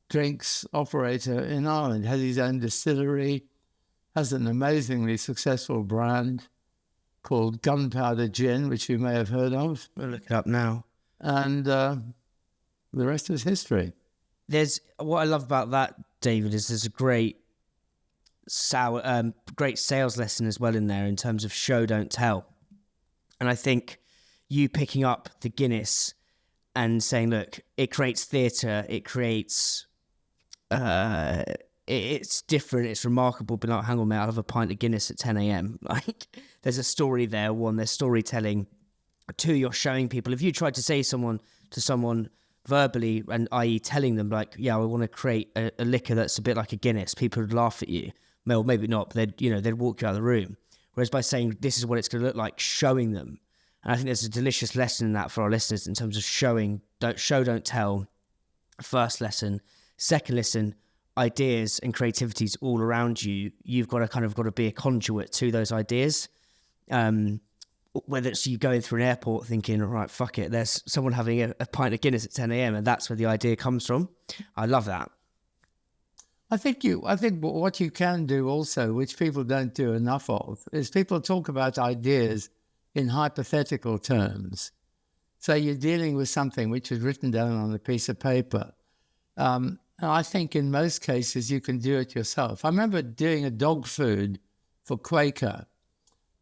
drinks operator in Ireland, has his own distillery, has an amazingly successful brand called Gunpowder Gin, which you may have heard of. We'll look it up now. And the rest is history. What I love about that, David, is there's a great sales lesson as well in there in terms of show, don't tell. And I think you picking up the Guinness and saying, look, it creates theatre, it creates it's different, it's remarkable, but like, hang on, mate, I'll have a pint of Guinness at 10 a.m. Like, there's a story there. One, there's storytelling. Two, you're showing people. If you tried to say to someone verbally, and i.e. telling them, like, yeah, I want to create a liquor that's a bit like a Guinness, people would laugh at you. Well, maybe not, but they'd walk you out of the room. Whereas by saying this is what it's going to look like, showing them. And I think there's a delicious lesson in that for our listeners in terms of showing. Don't tell. First lesson. Second lesson, ideas and creativity's all around you. You've got to be a conduit to those ideas. Whether it's you going through an airport thinking, right, fuck it, there's someone having a pint of Guinness at 10 a.m. and that's where the idea comes from. I love that. I think what you can do also, which people don't do enough of, is people talk about ideas in hypothetical terms. So you're dealing with something which is written down on a piece of paper. And I think in most cases you can do it yourself. I remember doing a dog food for Quaker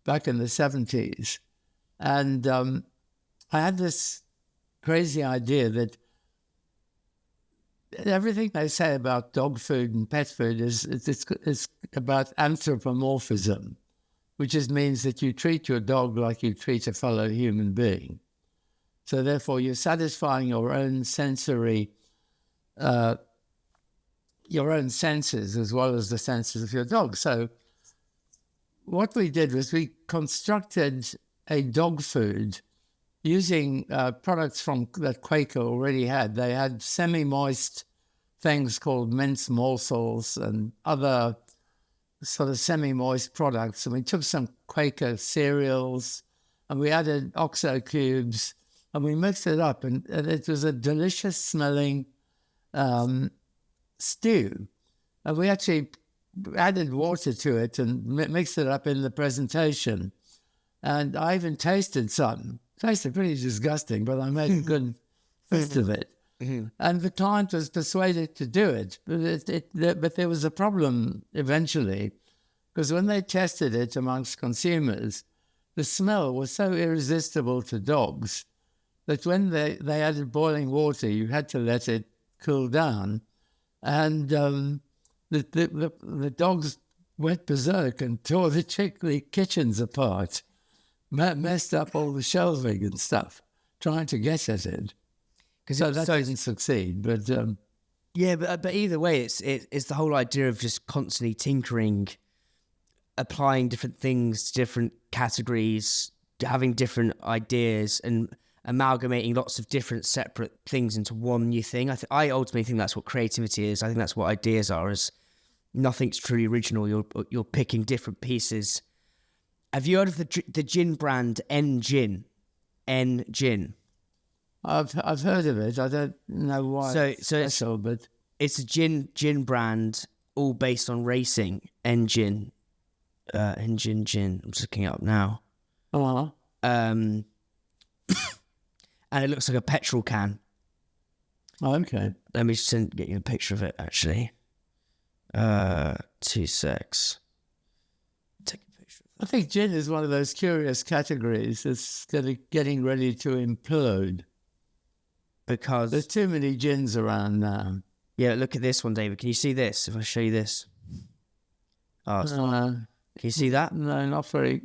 back in the 70s. And I had this crazy idea that everything they say about dog food and pet food is about anthropomorphism, which just means that you treat your dog like you treat a fellow human being. So therefore you're satisfying your own sensory, your own senses as well as the senses of your dog. So what we did was we constructed a dog food using products that Quaker already had. They had semi-moist things called mince morsels and other sort of semi-moist products. And we took some Quaker cereals and we added OXO cubes and we mixed it up. And it was a delicious smelling stew. And we actually added water to it and mixed it up in the presentation. And I even tasted some. Tasted pretty disgusting, but I made a good fist of it. Mm-hmm. And the client was persuaded to do it. But there was a problem eventually, because when they tested it amongst consumers, the smell was so irresistible to dogs that when they added boiling water, you had to let it cool down. And the dogs went berserk and tore the kitchens apart. Messed up all the shelving and stuff, trying to get at it. So that doesn't succeed. But yeah, but either way, it's the whole idea of just constantly tinkering, applying different things to different categories, having different ideas, and amalgamating lots of different separate things into one new thing. I ultimately think that's what creativity is. I think that's what ideas are. Is nothing's truly original. You're picking different pieces. Have you heard of the gin brand N Gin? N Gin. I've heard of it. I don't know why. It's special, but it's a gin brand, all based on racing. N Gin, N Gin. I'm just looking it up now. And it looks like a petrol can. Oh, okay. Let me get you a picture of it. Actually, 2 secs. I think gin is one of those curious categories that's getting ready to implode. Because there's too many gins around now. Yeah, look at this one, David. Can you see this? If I show you this. Oh, can you see that? No, not very.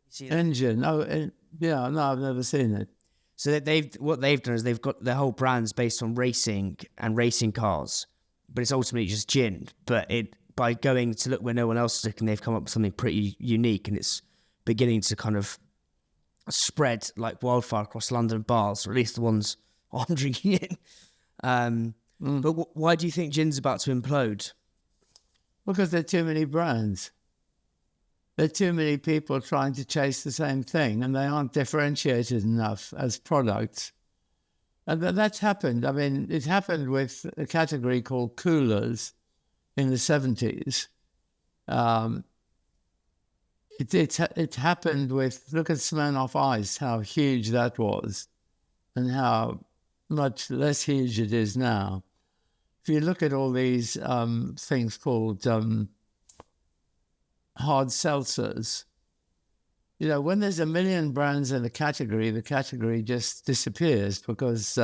See that? Engine. Oh, yeah, no, I've never seen it. So what they've done is they've got their whole brands based on racing and racing cars, but it's ultimately just gin. But by going to look where no one else is looking, they've come up with something pretty unique, and it's beginning to kind of spread like wildfire across London bars, or at least the ones I'm drinking in. But why do you think gin's about to implode? Because there are too many brands. There are too many people trying to chase the same thing, and they aren't differentiated enough as products. And that's happened. I mean, it happened with a category called coolers in the 70s. It happened with, look at Smirnoff Ice, how huge that was and how much less huge it is now. If you look at all these things called hard seltzers, you know, when there's a million brands in a category, the category just disappears because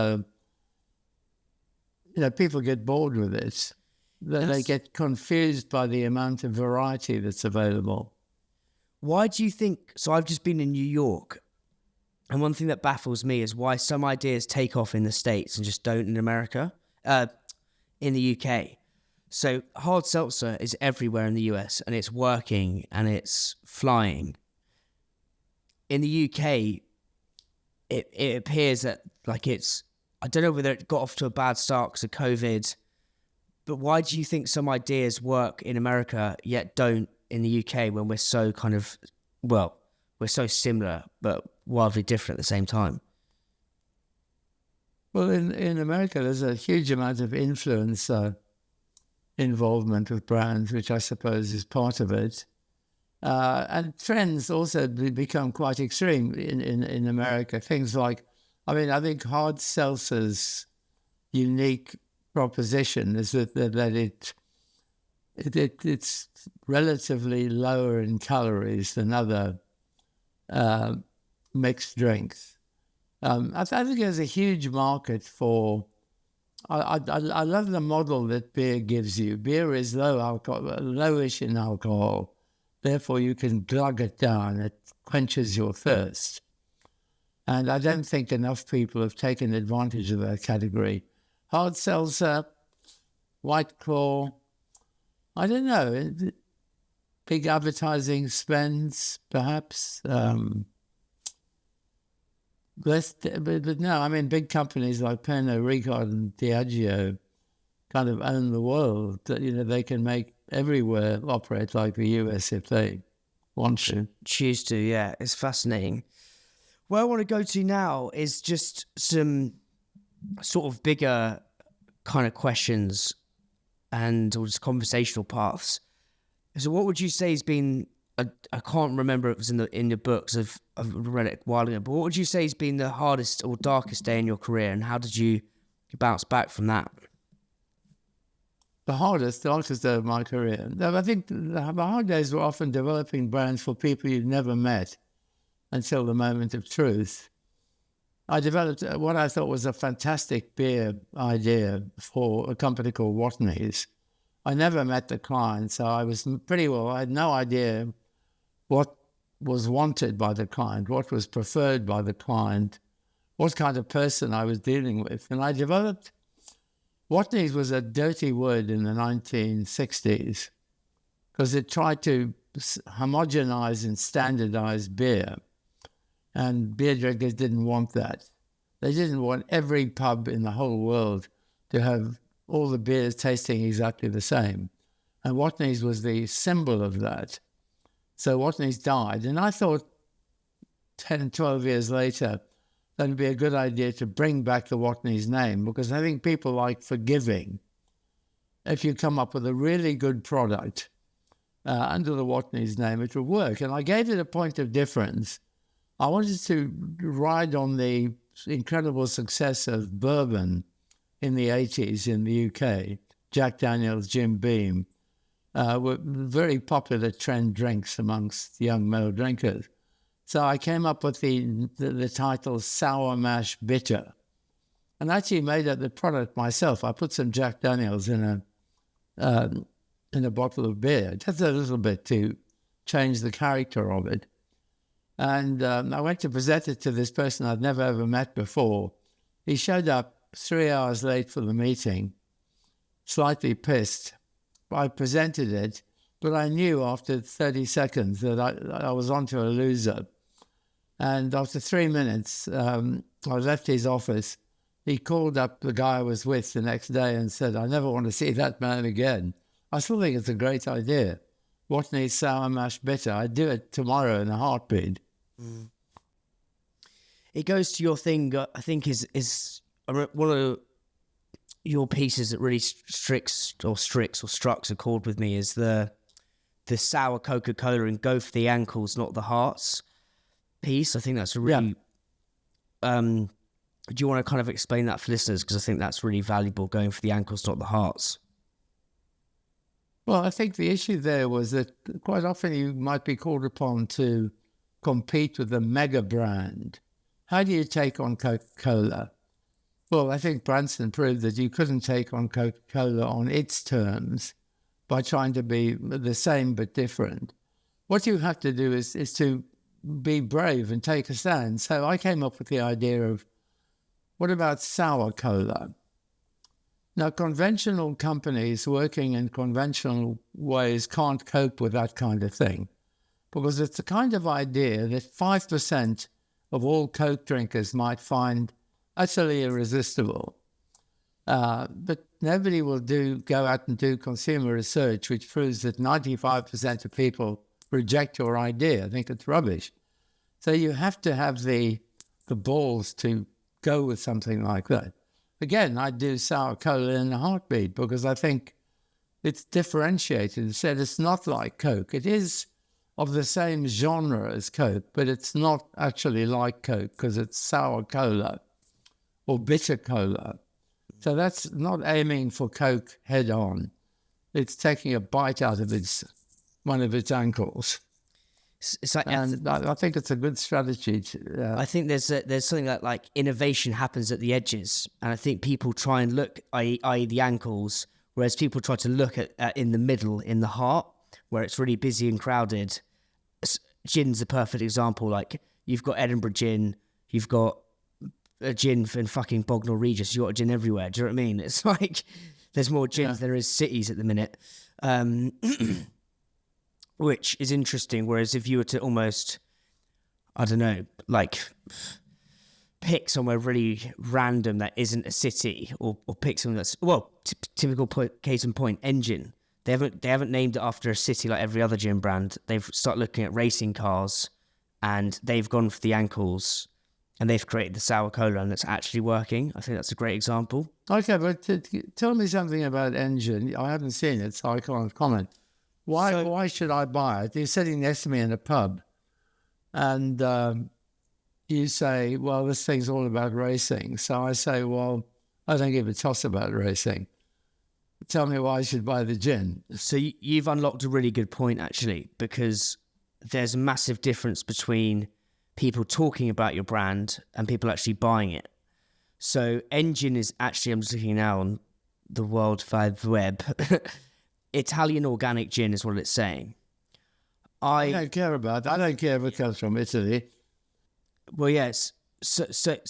people get bored with it. They get confused by the amount of variety that's available. Why do you think? So I've just been in New York, and one thing that baffles me is why some ideas take off in the States and just don't in America, in the UK. So hard seltzer is everywhere in the US, and it's working and it's flying. In the UK, it appears that I don't know whether it got off to a bad start because of COVID, but why do you think some ideas work in America yet don't in the UK when we're so we're so similar but wildly different at the same time? Well, in America, there's a huge amount of influencer involvement with brands, which I suppose is part of it. And trends also become quite extreme in America. Things like, I think hard seltzer's unique proposition is that it's relatively lower in calories than other mixed drinks. I think there's a huge market for. I love the model that beer gives you. Beer is low alcohol, lowish in alcohol. Therefore, you can glug it down. It quenches your thirst. And I don't think enough people have taken advantage of that category. Hard seltzer, White Claw, I don't know. Big advertising spends, perhaps. But no, big companies like Pernod Ricard and Diageo kind of own the world. They can make everywhere operate like the US if they want to. Choose to, yeah. It's fascinating. Where I want to go to now is just some sort of bigger kind of questions or just conversational paths. So what would you say has been, I can't remember if it was in the books, I've read it a while ago, but what would you say has been the hardest or darkest day in your career, and how did you bounce back from that? The darkest day of my career. I think the hard days were often developing brands for people you've never met until the moment of truth. I developed what I thought was a fantastic beer idea for a company called Watney's. I never met the client, so I had no idea what was wanted by the client, what was preferred by the client, what kind of person I was dealing with. And I developed, Watney's was a dirty word in the 1960s because it tried to homogenize and standardize beer. And beer drinkers didn't want that. They didn't want every pub in the whole world to have all the beers tasting exactly the same. And Watney's was the symbol of that. So Watney's died. And I thought 10, 12 years later, that would be a good idea to bring back the Watney's name, because I think people like forgiving. If you come up with a really good product under the Watney's name, it would work. And I gave it a point of difference. I wanted to ride on the incredible success of bourbon in the 80s in the UK. Jack Daniel's, Jim Beam were very popular trend drinks amongst young male drinkers. So I came up with the title Sour Mash Bitter, and actually made up the product myself. I put some Jack Daniel's in a bottle of beer, just a little bit to change the character of it. And I went to present it to this person I'd never ever met before. He showed up 3 hours late for the meeting, slightly pissed. I presented it, but I knew after 30 seconds that I was onto a loser. And after 3 minutes, I left his office. He called up the guy I was with the next day and said, "I never want to see that man again." I still think it's a great idea. Watney's Sour Mash Bitter. I'd do it tomorrow in a heartbeat. Mm. It goes to your thing, I think, is one of your pieces that really strikes a chord with me is the sour Coca-Cola and go for the ankles, not the hearts piece. I think that's a really... do you want to kind of explain that for listeners? Because I think that's really valuable, going for the ankles, not the hearts. Well, I think the issue there was that quite often you might be called upon to compete with a mega brand. How do you take on Coca-Cola? Well, I think Branson proved that you couldn't take on Coca-Cola on its terms by trying to be the same but different. What you have to do is to be brave and take a stand. So I came up with the idea of, what about sour cola? Now, conventional companies working in conventional ways can't cope with that kind of thing, because it's the kind of idea that 5% of all Coke drinkers might find utterly irresistible. But nobody will go out and do consumer research which proves that 95% of people reject your idea. I think it's rubbish. So you have to have the balls to go with something like that. Again, I'd do sour cola in a heartbeat, because I think it's differentiated. It said it's not like Coke. It is of the same genre as Coke, but it's not actually like Coke because it's sour cola or bitter cola. So that's not aiming for Coke head on. It's taking a bite out of one of its ankles. It's like, and I think it's a good strategy. I think there's something that, like, innovation happens at the edges, and I think people try and look, i.e. the ankles, whereas people try to look at in the middle, in the heart, where it's really busy and crowded. Gin's a perfect example. Like, you've got Edinburgh gin, you've got a gin in fucking Bognor Regis, you've got a gin everywhere. Do you know what I mean? It's like there's more gins than there is cities at the minute. Which is interesting. Whereas if you were to almost, I don't know, like pick somewhere really random that isn't a city, or pick something that's, well, typical case in point, Engine. They haven't named it after a city like every other gin brand. They've started looking at racing cars, and they've gone for the ankles, and they've created the sour cola, and it's actually working. I think that's a great example. Okay, but tell me something about Engine. I haven't seen it, so I can't comment. Why should I buy it? You're sitting next to me in a pub, and you say, well, this thing's all about racing. So I say, well, I don't give a toss about racing. Tell me why I should buy the gin. So you've unlocked a really good point, actually, because there's a massive difference between people talking about your brand and people actually buying it. So Engine is actually, I'm just looking now on the World Wide Web, Italian organic gin is what it's saying. I don't care about that. I don't care if it comes from Italy. Well, yes. So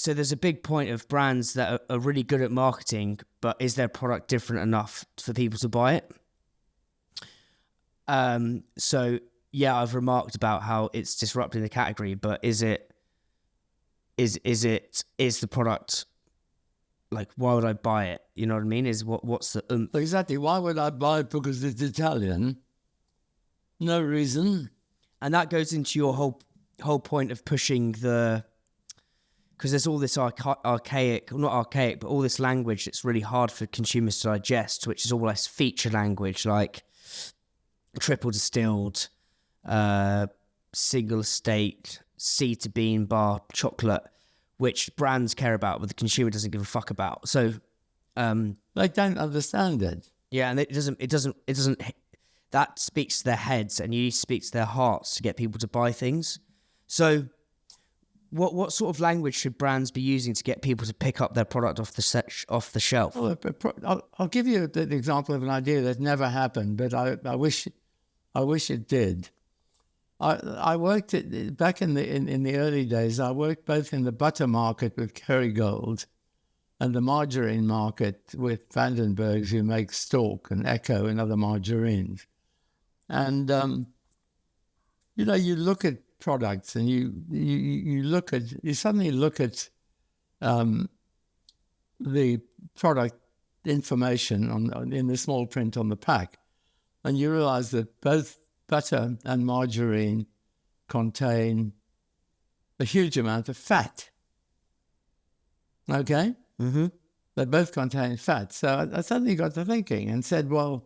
there's a big point of brands that are really good at marketing, but is their product different enough for people to buy it? So yeah, I've remarked about how it's disrupting the category, but is the product, like, why would I buy it? You know what I mean? What's the Exactly. Why would I buy it? Because it's Italian. No reason. And that goes into your whole point of pushing because there's all this archaic, not archaic, but all this language that's really hard for consumers to digest, which is all this feature language, like triple distilled, single estate, seed to bean bar chocolate, which brands care about, but the consumer doesn't give a fuck about. So they don't understand it. Yeah, and it doesn't. That speaks to their heads, and you need to speak to their hearts to get people to buy things. So, what sort of language should brands be using to get people to pick up their product off the shelf? Well, I'll give you the example of an idea that never happened, but I wish it did. I worked back in the early days. I worked both in the butter market with Kerrygold and the margarine market with Vandenbergs, who make Stork and Echo and other margarines. And you look at products, and you suddenly look at the product information in the small print on the pack, and you realize that both butter and margarine contain a huge amount of fat. Okay? Mm-hmm. They both contain fat. So I suddenly got to thinking and said, well,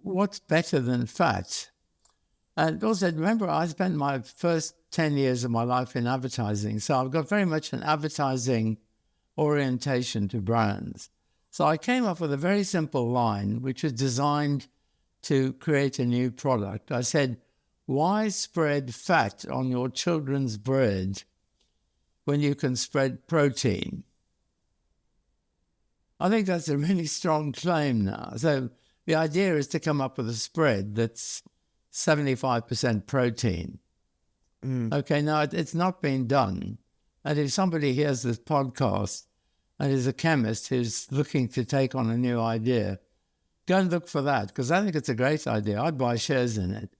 what's better than fat? And also, remember, I spent my first 10 years of my life in advertising, so I've got very much an advertising orientation to brands. So I came up with a very simple line, which was designed to create a new product. I said, why spread fat on your children's bread when you can spread protein? I think that's a really strong claim now. So the idea is to come up with a spread that's 75% protein. Okay, now it's not been done. And if somebody hears this podcast and is a chemist who's looking to take on a new idea, go and look for that, because I think it's a great idea. I'd buy shares in it,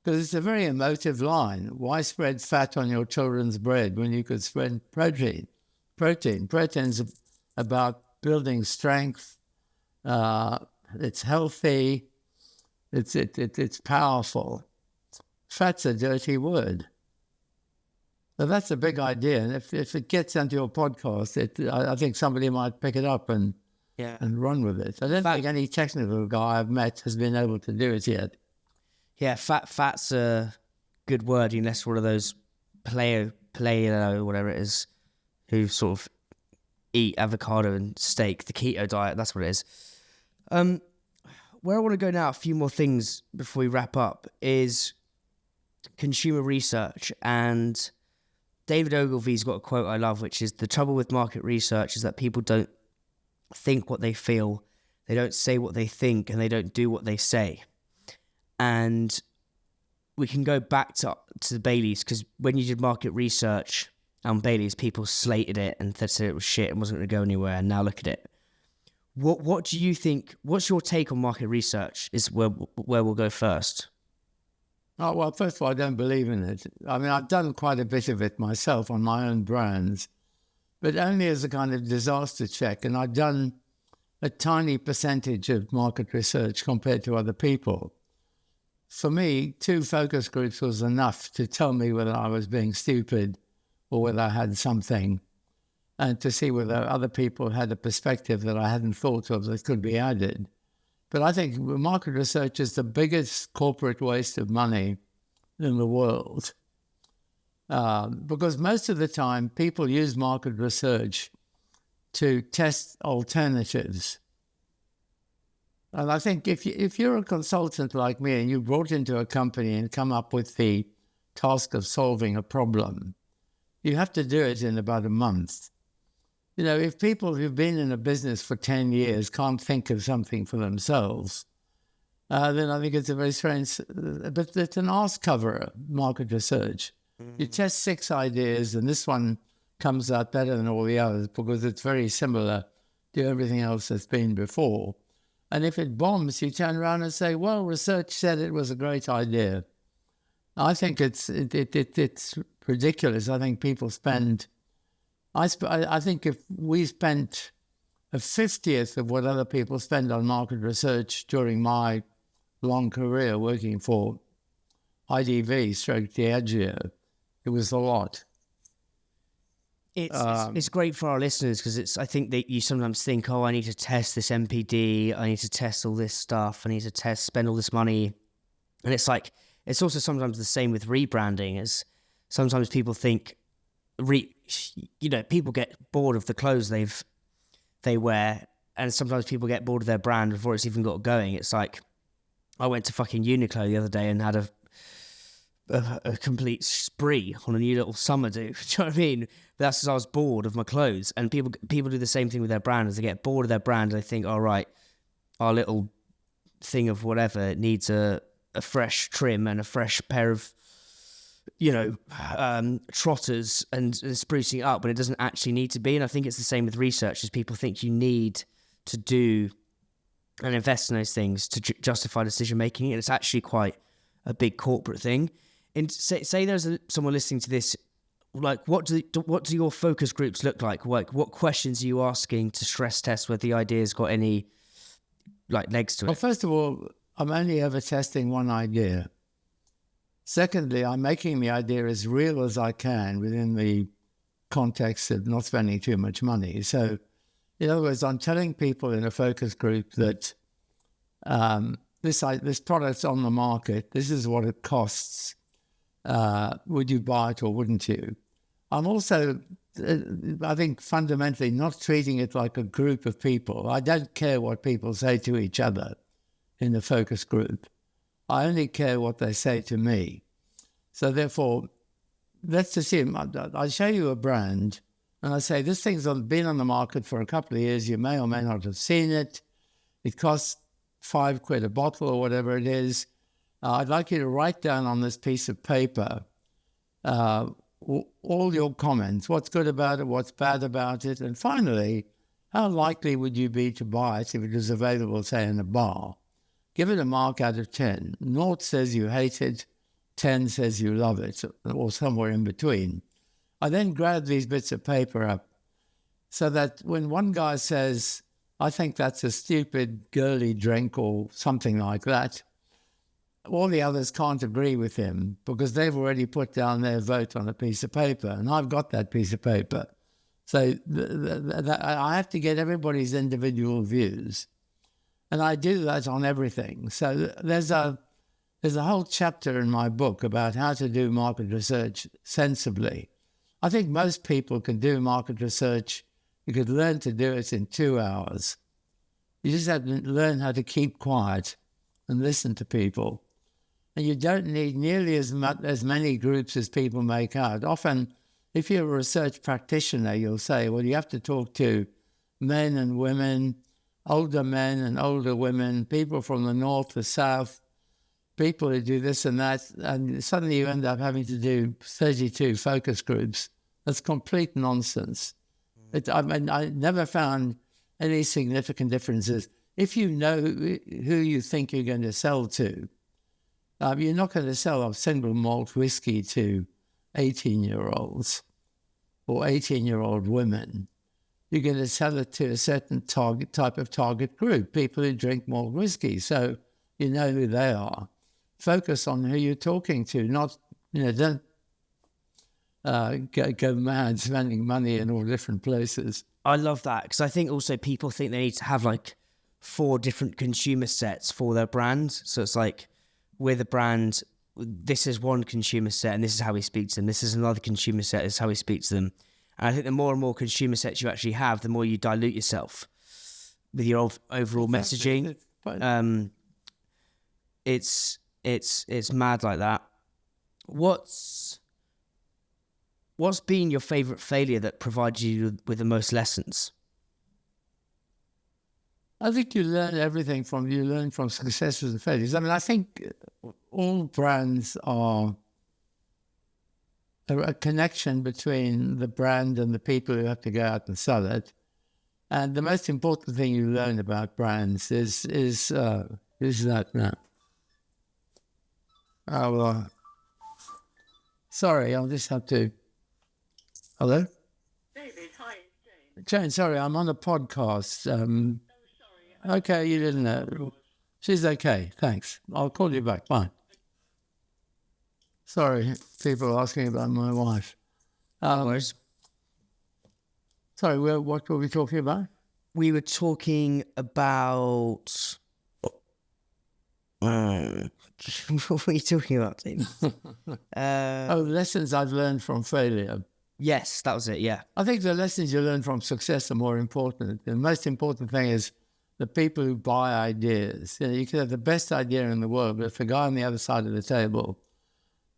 because it's a very emotive line. Why spread fat on your children's bread when you could spread protein? Protein's about building strength. It's healthy. It's powerful. Fat's a dirty word. So that's a big idea. And if it gets into your podcast, I think somebody might pick it up and run with it. I don't think any technical guy I've met has been able to do it yet. Yeah, fat's a good word, unless one of those paleo, whatever it is, who sort of eat avocado and steak, the keto diet, that's what it is. Where I want to go now, a few more things before we wrap up, is consumer research. And David Ogilvy's got a quote I love, which is, the trouble with market research is that people don't think what they feel, they don't say what they think, and they don't do what they say. And we can go back to the Baileys, because when you did market research on Baileys, people slated it and said it was shit and wasn't going to go anywhere, and now look at it. What do you think, what's your take on market research is where we'll go first? Oh, well, first of all, I don't believe in it. I mean, I've done quite a bit of it myself on my own brands, but only as a kind of disaster check. And I've done a tiny percentage of market research compared to other people. For me, 2 focus groups was enough to tell me whether I was being stupid or whether I had something, and to see whether other people had a perspective that I hadn't thought of that could be added. But I think market research is the biggest corporate waste of money in the world, because most of the time people use market research to test alternatives. And I think if you're a consultant like me and you're brought into a company and come up with the task of solving a problem, you have to do it in about a month. You know, if people who've been in a business for 10 years can't think of something for themselves, then I think it's a very strange, but it's an arse cover, market research. You test 6 ideas and this one comes out better than all the others because it's very similar to everything else that's been before. And if it bombs, you turn around and say, well, research said it was a great idea. I think it's ridiculous. I think people spend... I think if we spent a 50th of what other people spend on market research during my long career working for IDV, Diageo, it was a lot. It's great for our listeners, because I think that you sometimes think, oh, I need to test this MPD, I need to test all this stuff, I need to spend all this money. And it's like, it's also sometimes the same with rebranding, as sometimes people think, people get bored of the clothes they wear, and sometimes people get bored of their brand before it's even got going. It's like, I went to fucking Uniqlo the other day and had a complete spree on a new little summer do. Do you know what I mean? But that's because I was bored of my clothes. And people do the same thing with their brand. As they get bored of their brand, they think, all right, our little thing of whatever needs a fresh trim and a fresh pair of trotters and sprucing it up when it doesn't actually need to be. And I think it's the same with research, as people think you need to do and invest in those things to justify decision making, and it's actually quite a big corporate thing. And say there's someone listening to this, like, what do your focus groups look like? Like, what questions are you asking to stress test whether the idea's got any legs to it? Well, first of all, I'm only ever testing one idea. Secondly, I'm making the idea as real as I can within the context of not spending too much money. So, in other words, I'm telling people in a focus group that this product's on the market, this is what it costs. Would you buy it or wouldn't you? I'm also, I think, fundamentally not treating it like a group of people. I don't care what people say to each other in the focus group. I only care what they say to me. So therefore, let's assume I show you a brand And I say, this thing's been on the market for a couple of years. You may or may not have seen it. It costs £5 a bottle or whatever it is. I'd like you to write down on this piece of paper all your comments, what's good about it, what's bad about it, and finally, how likely would you be to buy it if it was available, say, in a bar? Give it a mark out of 10. 0 says you hate it, 10 says you love it, or somewhere in between. I then grab these bits of paper up so that when one guy says, I think that's a stupid, girly drink or something like that, all the others can't agree with him because they've already put down their vote on a piece of paper, and I've got that piece of paper. So I have to get everybody's individual views, and I do that on everything. So there's a whole chapter in my book about how to do market research sensibly. I think most people can do market research. You could learn to do it in 2 hours. You just have to learn how to keep quiet and listen to people. And you don't need nearly as many groups as people make out. Often, if you're a research practitioner, you'll say, well, you have to talk to men and women, older men and older women, people from the north, the south, people who do this and that, and suddenly you end up having to do 32 focus groups. That's complete nonsense. I never found any significant differences. If you know who you think you're going to sell to, you're not going to sell a single malt whiskey to 18-year-olds or 18-year-old women. You're going to sell it to a certain type of target group, people who drink malt whiskey. So you know who they are. Focus on who you're talking to, not, don't go mad spending money in all different places. I love that because I think also people think they need to have like 4 different consumer sets for their brand. So it's like, with a brand, this is one consumer set and this is how we speak to them. This is another consumer set, this is how we speak to them. And I think the more and more consumer sets you actually have, the more you dilute yourself with your overall messaging. It's mad like that. What's been your favourite failure that provided you with the most lessons? I think you learn from successes and failures. I mean, I think all brands are a connection between the brand and the people who have to go out and sell it. And the most important thing you learn about brands is that now. Oh, sorry, I'll just have to. Hello? David, hi, it's Jane. Jane, sorry, I'm on a podcast. Okay, you didn't know. She's okay, thanks. I'll call you back, bye. Sorry, people are asking about my wife. Sorry, what were we talking about? We were talking about... what were you talking about, Tim? Lessons I've learned from failure. Yes, that was it, yeah. I think the lessons you learn from success are more important. The most important thing is the people who buy ideas. You can have the best idea in the world, but if the guy on the other side of the table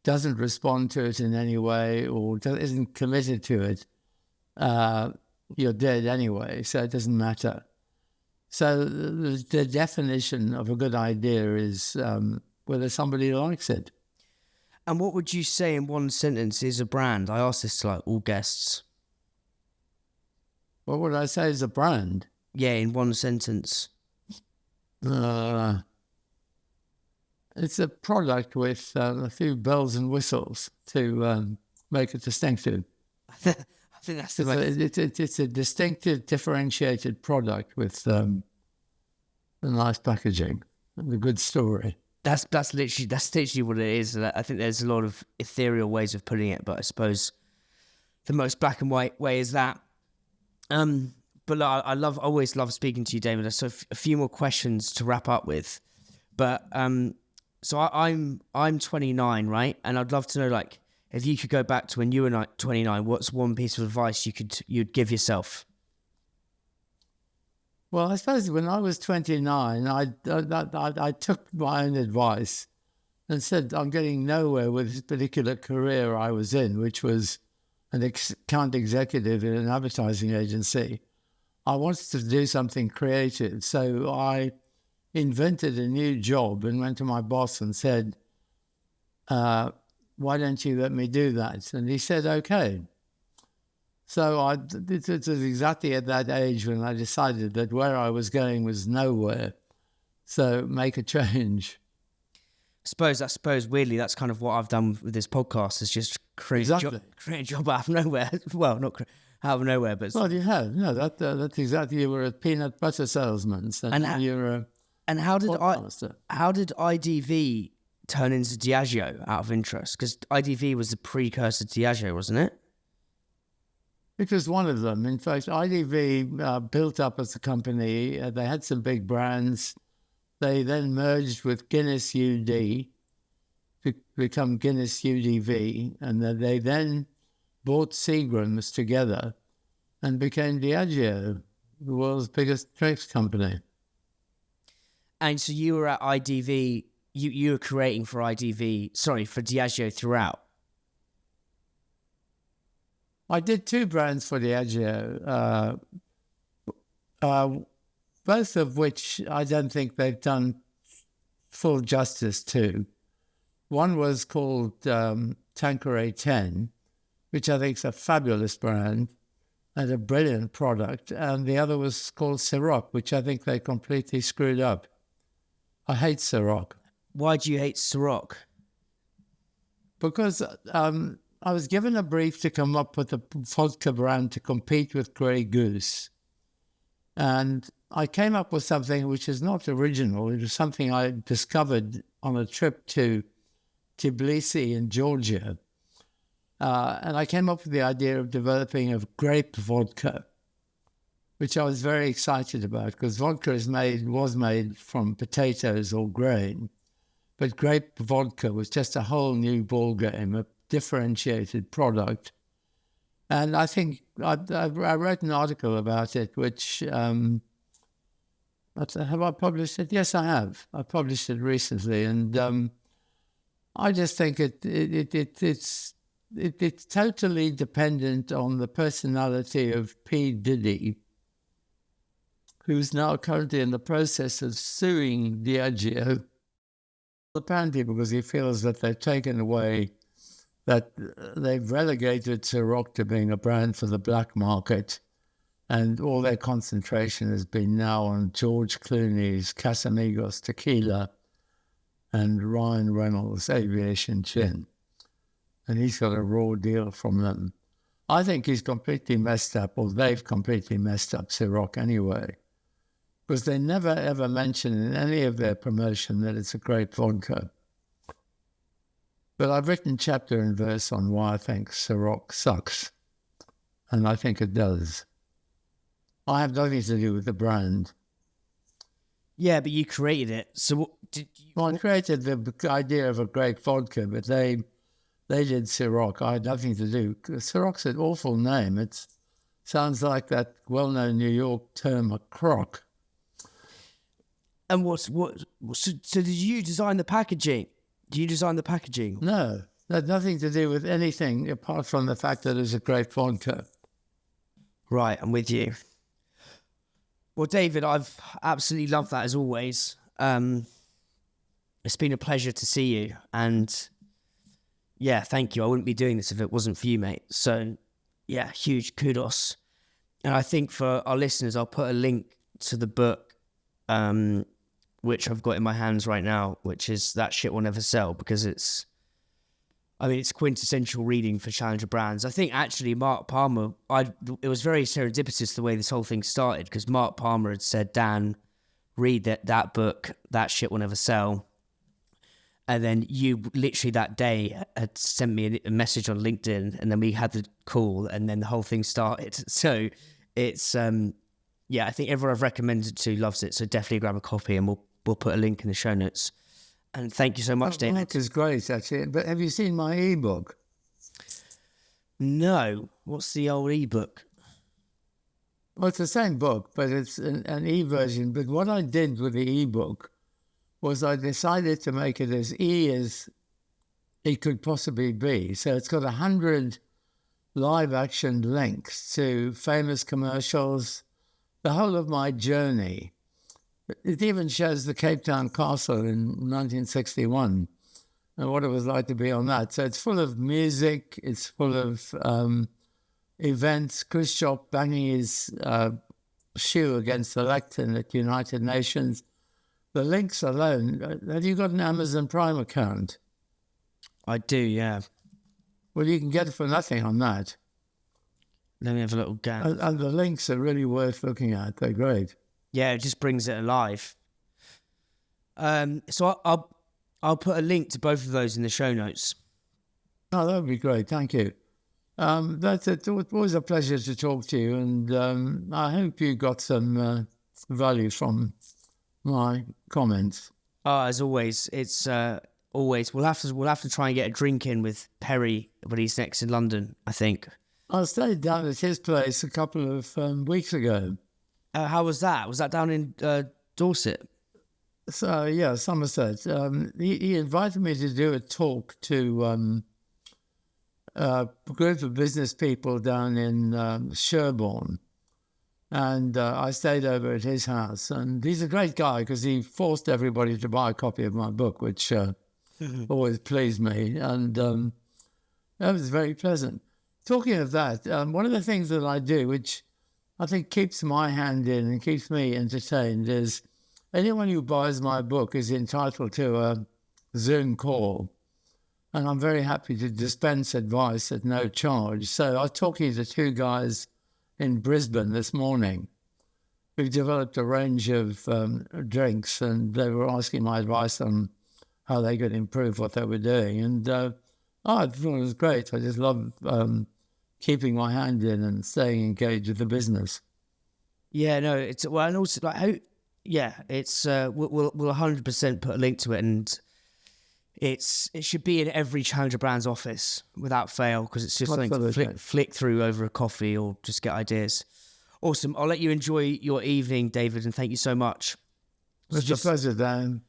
doesn't respond to it in any way or isn't committed to it, you're dead anyway, so it doesn't matter. So the definition of a good idea is whether somebody likes it. And what would you say in one sentence is a brand? I ask this to like all guests. What would I say is a brand? Yeah, in one sentence. It's a product with a few bells and whistles to make it distinctive. I think that's the most... It's a distinctive, differentiated product with a nice packaging and a good story. That's literally what it is. I think there's a lot of ethereal ways of putting it, but I suppose the most black and white way is that. But I always love speaking to you, David. So a few more questions to wrap up with. But so I'm 29, right? And I'd love to know, like, if you could go back to when you were 29, what's one piece of advice you'd give yourself? Well, I suppose when I was 29, I took my own advice and said I'm getting nowhere with this particular career I was in, which was an account executive in an advertising agency. I wanted to do something creative. So I invented a new job and went to my boss and said, why don't you let me do that? And he said, okay. So it was exactly at that age when I decided that where I was going was nowhere. So make a change. I suppose weirdly that's kind of what I've done with this podcast, is just create a job out of nowhere. Well, not out of nowhere, but well, you have. No, that's exactly. You were a peanut butter salesman, and you're a. And how did IDV turn into Diageo out of interest? Because IDV was the precursor to Diageo, wasn't it? It was one of them. In fact, IDV built up as a company. They had some big brands. They then merged with Guinness UD to become Guinness UDV, and they then bought Seagram's together and became Diageo, the world's biggest drinks company. And so you were at IDV, you were creating for Diageo throughout. I did 2 brands for Diageo, both of which I don't think they've done full justice to. One was called Tanqueary 10, which I think is a fabulous brand and a brilliant product. And the other was called Ciroc, which I think they completely screwed up. I hate Ciroc. Why do you hate Ciroc? Because I was given a brief to come up with a vodka brand to compete with Grey Goose. And I came up with something which is not original. It was something I discovered on a trip to Tbilisi in Georgia. And I came up with the idea of developing a grape vodka, which I was very excited about, because vodka was made from potatoes or grain. But grape vodka was just a whole new ballgame, a differentiated product. And I think I wrote an article about it, which, have I published it? Yes, I have. I published it recently. And I just think it's totally dependent on the personality of P. Diddy, who's now currently in the process of suing Diageo, apparently because he feels that they've taken away, that they've relegated Ciroc to being a brand for the black market, and all their concentration has been now on George Clooney's Casamigos tequila and Ryan Reynolds aviation gin. And he's got a raw deal from them. I think he's completely messed up, or they've completely messed up Ciroc anyway, because they never ever mention in any of their promotion that it's a great vodka. But I've written chapter and verse on why I think Ciroc sucks, and I think it does. I have nothing to do with the brand. Yeah, but you created it. So what did you... Well, I created the idea of a great vodka, but they did Ciroc. I had nothing to do. Ciroc's an awful name. It sounds like that well-known New York term, a crock. And so did you design the packaging? Do you design the packaging? No, that had nothing to do with anything apart from the fact that it's a great vodka. Right, I'm with you. Well, David, I've absolutely loved that as always. It's been a pleasure to see you, and yeah, thank you. I wouldn't be doing this if it wasn't for you, mate. So yeah, huge kudos. And I think for our listeners, I'll put a link to the book, which I've got in my hands right now, which is That Shit Will Never Sell, because it's quintessential reading for challenger brands. I think actually Mark Palmer, it was very serendipitous the way this whole thing started, because Mark Palmer had said, Dan, read that book, That Shit Will Never Sell. And then you literally that day had sent me a message on LinkedIn, and then we had the call, and then the whole thing started. So it's, yeah, I think everyone I've recommended it to loves it. So definitely grab a copy, and we'll put a link in the show notes. And thank you so much, David. That is great, actually. But have you seen my ebook? No. What's the old ebook? Well, it's the same book, but it's an e-version. But what I did with the ebook was I decided to make it as E as it could possibly be. So it's got 100 live action links to famous commercials, the whole of my journey. It even shows the Cape Town Castle in 1961 and what it was like to be on that. So it's full of music, it's full of events. Khrushchev banging his shoe against the lectern at United Nations. The links alone. Have you got an Amazon Prime account? I do, yeah. Well, you can get it for nothing on that. Let me have a little gap. And the links are really worth looking at. They're great. Yeah, it just brings it alive. So I'll put a link to both of those in the show notes. Oh, that would be great. Thank you. That's it. It was always a pleasure to talk to you, and I hope you got some value from my comments. Oh, as always, it's always we'll have to try and get a drink in with Perry when he's next in London, I think. I stayed down at his place a couple of weeks ago. How was that? Was that down in Dorset? So, yeah, Somerset. He invited me to do a talk to a group of business people down in Sherborne. And I stayed over at his house. And he's a great guy because he forced everybody to buy a copy of my book, which always pleased me. And that was very pleasant. Talking of that, one of the things that I do, which I think keeps my hand in and keeps me entertained, is anyone who buys my book is entitled to a Zoom call. And I'm very happy to dispense advice at no charge. So I was talking to two guys in Brisbane this morning. We've developed a range of drinks, and they were asking my advice on how they could improve what they were doing. And I thought it was great. I just love keeping my hand in and staying engaged with the business. Yeah, no, it's well, and also like it's we'll 100% put a link to it, and it should be in every Challenger Brands office without fail, because it's just something to flick through over a coffee or just get ideas. Awesome. I'll let you enjoy your evening, David, and thank you so much. It's a pleasure, Dan.